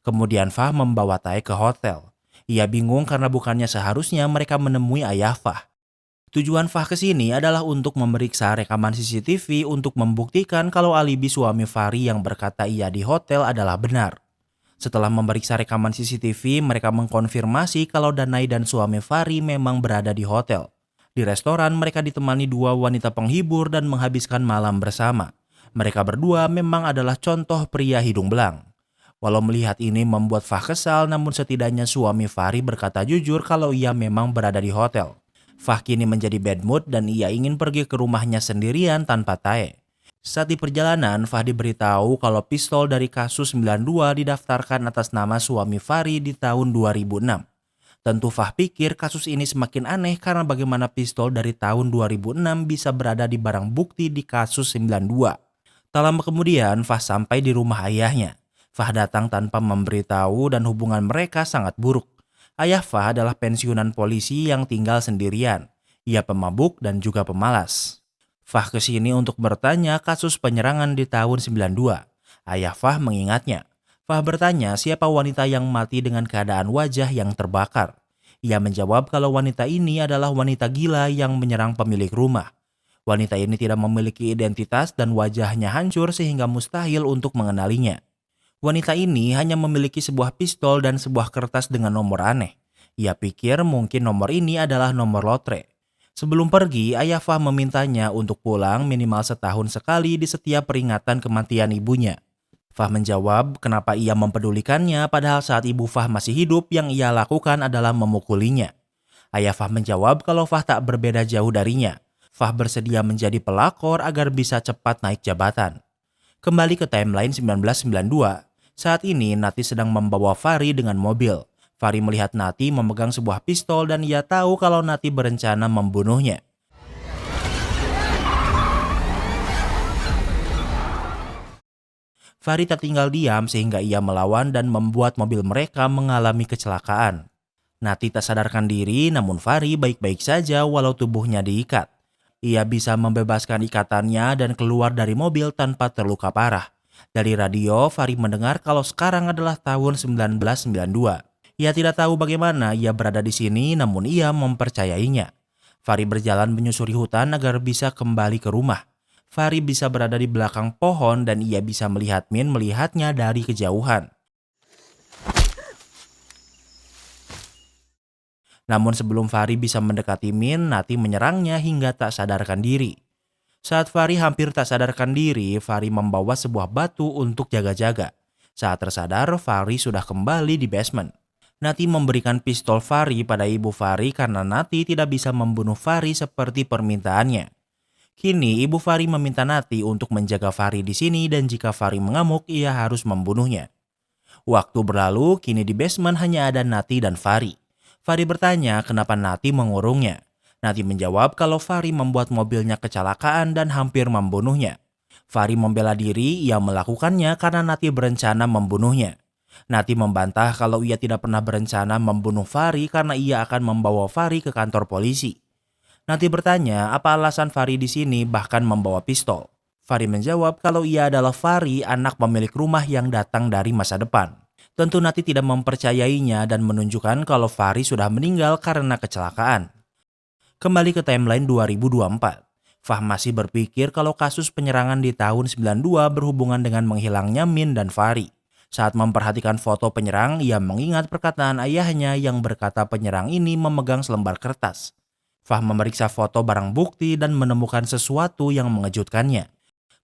Kemudian Fah membawa Tae ke hotel. Ia bingung karena bukannya seharusnya mereka menemui ayah Fah. Tujuan Fah ke sini adalah untuk memeriksa rekaman CCTV untuk membuktikan kalau alibi suami Fahri yang berkata ia di hotel adalah benar. Setelah memeriksa rekaman CCTV, mereka mengkonfirmasi kalau Danai dan suami Fahri memang berada di hotel. Di restoran, mereka ditemani dua wanita penghibur dan menghabiskan malam bersama. Mereka berdua memang adalah contoh pria hidung belang. Walau melihat ini membuat Fah kesal, namun setidaknya suami Fahri berkata jujur kalau ia memang berada di hotel. Fah kini menjadi bad mood dan ia ingin pergi ke rumahnya sendirian tanpa Tae. Saat di perjalanan, Fah diberitahu kalau pistol dari kasus 92 didaftarkan atas nama suami Fahri di tahun 2006. Tentu Fah pikir kasus ini semakin aneh karena bagaimana pistol dari tahun 2006 bisa berada di barang bukti di kasus 92. Tak lama kemudian, Fah sampai di rumah ayahnya. Fah datang tanpa memberitahu dan hubungan mereka sangat buruk. Ayah Fah adalah pensiunan polisi yang tinggal sendirian. Ia pemabuk dan juga pemalas. Fah kesini untuk bertanya kasus penyerangan di tahun 92. Ayah Fah mengingatnya. Fah bertanya siapa wanita yang mati dengan keadaan wajah yang terbakar. Ia menjawab kalau wanita ini adalah wanita gila yang menyerang pemilik rumah. Wanita ini tidak memiliki identitas dan wajahnya hancur sehingga mustahil untuk mengenalinya. Wanita ini hanya memiliki sebuah pistol dan sebuah kertas dengan nomor aneh. Ia pikir mungkin nomor ini adalah nomor lotre. Sebelum pergi, ayah Fah memintanya untuk pulang minimal setahun sekali di setiap peringatan kematian ibunya. Fah menjawab kenapa ia mempedulikannya padahal saat ibu Fah masih hidup yang ia lakukan adalah memukulinya. Ayah Fah menjawab kalau Fah tak berbeda jauh darinya. Fah bersedia menjadi pelakor agar bisa cepat naik jabatan. Kembali ke timeline 1992. Saat ini Nati sedang membawa Fahri dengan mobil. Fahri melihat Nati memegang sebuah pistol dan ia tahu kalau Nati berencana membunuhnya. Fahri tak tinggal diam sehingga ia melawan dan membuat mobil mereka mengalami kecelakaan. Nati tak sadarkan diri namun Fahri baik-baik saja walau tubuhnya diikat. Ia bisa membebaskan ikatannya dan keluar dari mobil tanpa terluka parah. Dari radio, Fahri mendengar kalau sekarang adalah tahun 1992. Ia tidak tahu bagaimana ia berada di sini namun ia mempercayainya. Fahri berjalan menyusuri hutan agar bisa kembali ke rumah. Fahri bisa berada di belakang pohon dan ia bisa melihat Min melihatnya dari kejauhan. Namun sebelum Fahri bisa mendekati Min, Nati menyerangnya hingga tak sadarkan diri. Saat Fahri hampir tak sadarkan diri, Fahri membawa sebuah batu untuk jaga-jaga. Saat tersadar, Fahri sudah kembali di basement. Nati memberikan pistol Fahri pada ibu Fahri karena Nati tidak bisa membunuh Fahri seperti permintaannya. Kini ibu Fahri meminta Nati untuk menjaga Fahri di sini dan jika Fahri mengamuk, ia harus membunuhnya. Waktu berlalu, kini di basement hanya ada Nati dan Fahri. Fahri bertanya kenapa Nati mengurungnya. Nati menjawab kalau Fahri membuat mobilnya kecelakaan dan hampir membunuhnya. Fahri membela diri, ia melakukannya karena Nati berencana membunuhnya. Nati membantah kalau ia tidak pernah berencana membunuh Fahri karena ia akan membawa Fahri ke kantor polisi. Nati bertanya apa alasan Fahri di sini bahkan membawa pistol. Fahri menjawab kalau ia adalah Fahri, anak pemilik rumah yang datang dari masa depan. Tentu Nati tidak mempercayainya dan menunjukkan kalau Fahri sudah meninggal karena kecelakaan. Kembali ke timeline 2024. Fah masih berpikir kalau kasus penyerangan di tahun 92 berhubungan dengan menghilangnya Min dan Fahri. Saat memperhatikan foto penyerang, ia mengingat perkataan ayahnya yang berkata penyerang ini memegang selembar kertas. Fah memeriksa foto barang bukti dan menemukan sesuatu yang mengejutkannya.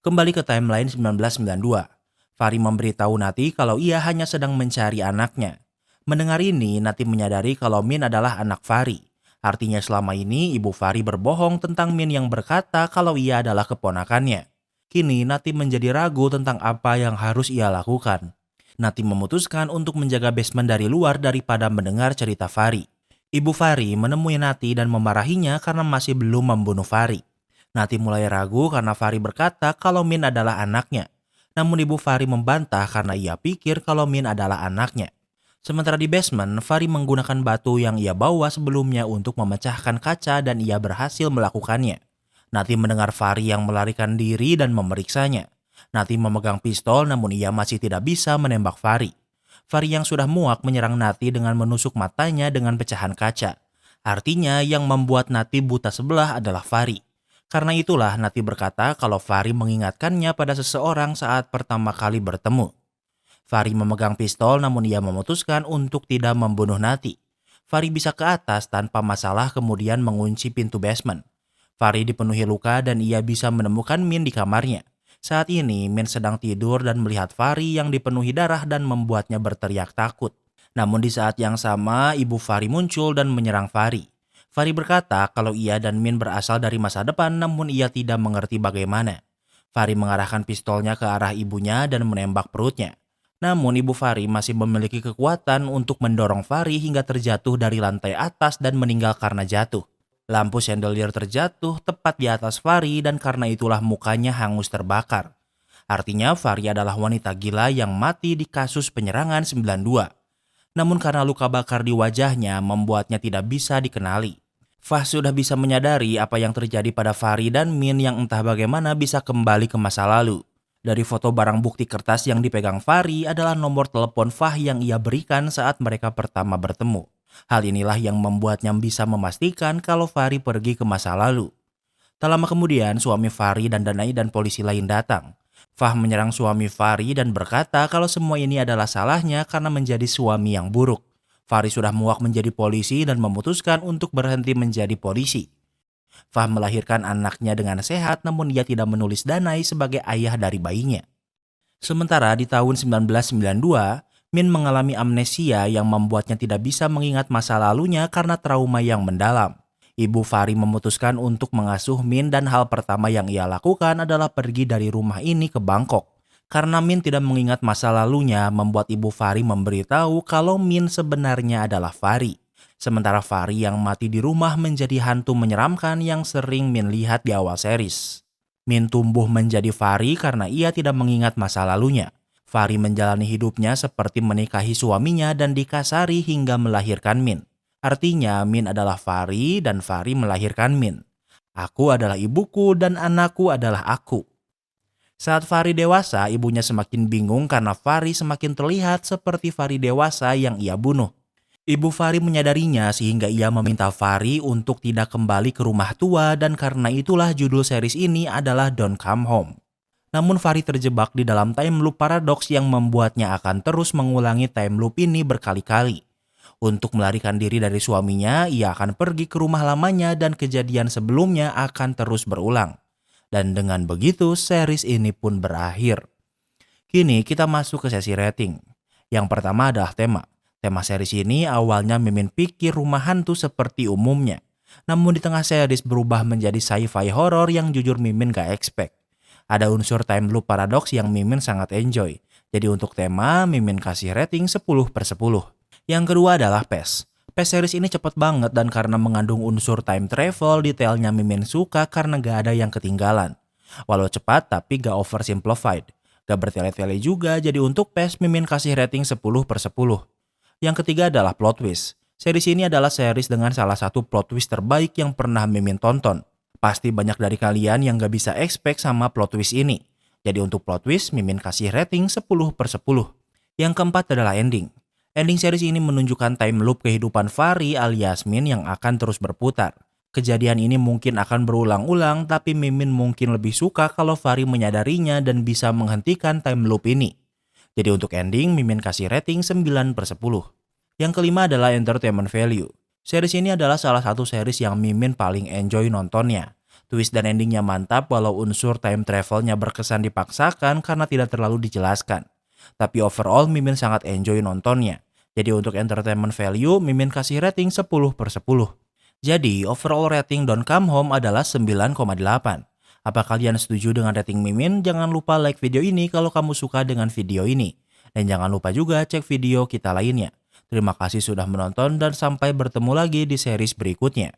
Kembali ke timeline 1992. Fahri memberitahu Nati kalau ia hanya sedang mencari anaknya. Mendengar ini, Nati menyadari kalau Min adalah anak Fahri. Artinya selama ini ibu Fahri berbohong tentang Min yang berkata kalau ia adalah keponakannya. Kini Nati menjadi ragu tentang apa yang harus ia lakukan. Nati memutuskan untuk menjaga basement dari luar daripada mendengar cerita Fahri. Ibu Fahri menemui Nati dan memarahinya karena masih belum membunuh Fahri. Nati mulai ragu karena Fahri berkata kalau Min adalah anaknya. Namun ibu Fahri membantah karena ia pikir kalau Min adalah anaknya. Sementara di basement, Fahri menggunakan batu yang ia bawa sebelumnya untuk memecahkan kaca dan ia berhasil melakukannya. Nati mendengar Fahri yang melarikan diri dan memeriksanya. Nati memegang pistol namun ia masih tidak bisa menembak Fahri. Fahri yang sudah muak menyerang Nati dengan menusuk matanya dengan pecahan kaca. Artinya yang membuat Nati buta sebelah adalah Fahri. Karena itulah Nati berkata kalau Fahri mengingatkannya pada seseorang saat pertama kali bertemu. Fahri memegang pistol namun ia memutuskan untuk tidak membunuh Nati. Fahri bisa ke atas tanpa masalah kemudian mengunci pintu basement. Fahri dipenuhi luka dan ia bisa menemukan Min di kamarnya. Saat ini Min sedang tidur dan melihat Fahri yang dipenuhi darah dan membuatnya berteriak takut. Namun di saat yang sama ibu Fahri muncul dan menyerang Fahri. Fahri berkata kalau ia dan Min berasal dari masa depan namun ia tidak mengerti bagaimana. Fahri mengarahkan pistolnya ke arah ibunya dan menembak perutnya. Namun ibu Fahri masih memiliki kekuatan untuk mendorong Fahri hingga terjatuh dari lantai atas dan meninggal karena jatuh. Lampu chandelier terjatuh tepat di atas Fahri dan karena itulah mukanya hangus terbakar. Artinya Fahri adalah wanita gila yang mati di kasus penyerangan 92. Namun karena luka bakar di wajahnya membuatnya tidak bisa dikenali. Fah sudah bisa menyadari apa yang terjadi pada Fahri dan Min yang entah bagaimana bisa kembali ke masa lalu. Dari foto barang bukti kertas yang dipegang Fahri adalah nomor telepon Fah yang ia berikan saat mereka pertama bertemu. Hal inilah yang membuatnya bisa memastikan kalau Fahri pergi ke masa lalu. Tak lama kemudian suami Fahri dan Danai dan polisi lain datang. Fah menyerang suami Fahri dan berkata kalau semua ini adalah salahnya karena menjadi suami yang buruk. Fahri sudah muak menjadi polisi dan memutuskan untuk berhenti menjadi polisi. Fah melahirkan anaknya dengan sehat namun ia tidak menulis Danai sebagai ayah dari bayinya. Sementara di tahun 1992, Min mengalami amnesia yang membuatnya tidak bisa mengingat masa lalunya karena trauma yang mendalam. Ibu Fahri memutuskan untuk mengasuh Min dan hal pertama yang ia lakukan adalah pergi dari rumah ini ke Bangkok. Karena Min tidak mengingat masa lalunya membuat ibu Fahri memberitahu kalau Min sebenarnya adalah Fahri. Sementara Fahri yang mati di rumah menjadi hantu menyeramkan yang sering Min lihat di awal series. Min tumbuh menjadi Fahri karena ia tidak mengingat masa lalunya. Fahri menjalani hidupnya seperti menikahi suaminya dan dikasari hingga melahirkan Min. Artinya Min adalah Fahri dan Fahri melahirkan Min. Aku adalah ibuku dan anakku adalah aku. Saat Fahri dewasa, ibunya semakin bingung karena Fahri semakin terlihat seperti Fahri dewasa yang ia bunuh. Ibu Fahri menyadarinya sehingga ia meminta Fahri untuk tidak kembali ke rumah tua dan karena itulah judul series ini adalah Don't Come Home. Namun Fahri terjebak di dalam time loop paradoks yang membuatnya akan terus mengulangi time loop ini berkali-kali. Untuk melarikan diri dari suaminya, ia akan pergi ke rumah lamanya dan kejadian sebelumnya akan terus berulang. Dan dengan begitu, series ini pun berakhir. Kini kita masuk ke sesi rating. Yang pertama adalah tema. Tema series ini awalnya Mimin pikir rumah hantu seperti umumnya. Namun di tengah series berubah menjadi sci-fi horror yang jujur Mimin gak expect. Ada unsur time loop paradoks yang Mimin sangat enjoy. Jadi untuk tema, Mimin kasih rating 10/10. Yang kedua adalah PES. PES series ini cepet banget dan karena mengandung unsur time travel, detailnya Mimin suka karena gak ada yang ketinggalan. Walau cepat tapi gak oversimplified. Gak bertele-tele juga, jadi untuk PES Mimin kasih rating 10/10. Yang ketiga adalah plot twist. Series ini adalah series dengan salah satu plot twist terbaik yang pernah Mimin tonton. Pasti banyak dari kalian yang gak bisa expect sama plot twist ini. Jadi untuk plot twist, Mimin kasih rating 10/10. Yang keempat adalah ending. Ending series ini menunjukkan time loop kehidupan Fahri alias Min yang akan terus berputar. Kejadian ini mungkin akan berulang-ulang, tapi Mimin mungkin lebih suka kalau Fahri menyadarinya dan bisa menghentikan time loop ini. Jadi untuk ending, Mimin kasih rating 9/10. Yang kelima adalah entertainment value. Series ini adalah salah satu series yang Mimin paling enjoy nontonnya. Twist dan endingnya mantap walau unsur time travelnya berkesan dipaksakan karena tidak terlalu dijelaskan. Tapi overall Mimin sangat enjoy nontonnya. Jadi untuk entertainment value, Mimin kasih rating 10/10. Jadi overall rating Don't Come Home adalah 9,8. Apa kalian setuju dengan rating Mimin? Jangan lupa like video ini kalau kamu suka dengan video ini. Dan jangan lupa juga cek video kita lainnya. Terima kasih sudah menonton dan sampai bertemu lagi di series berikutnya.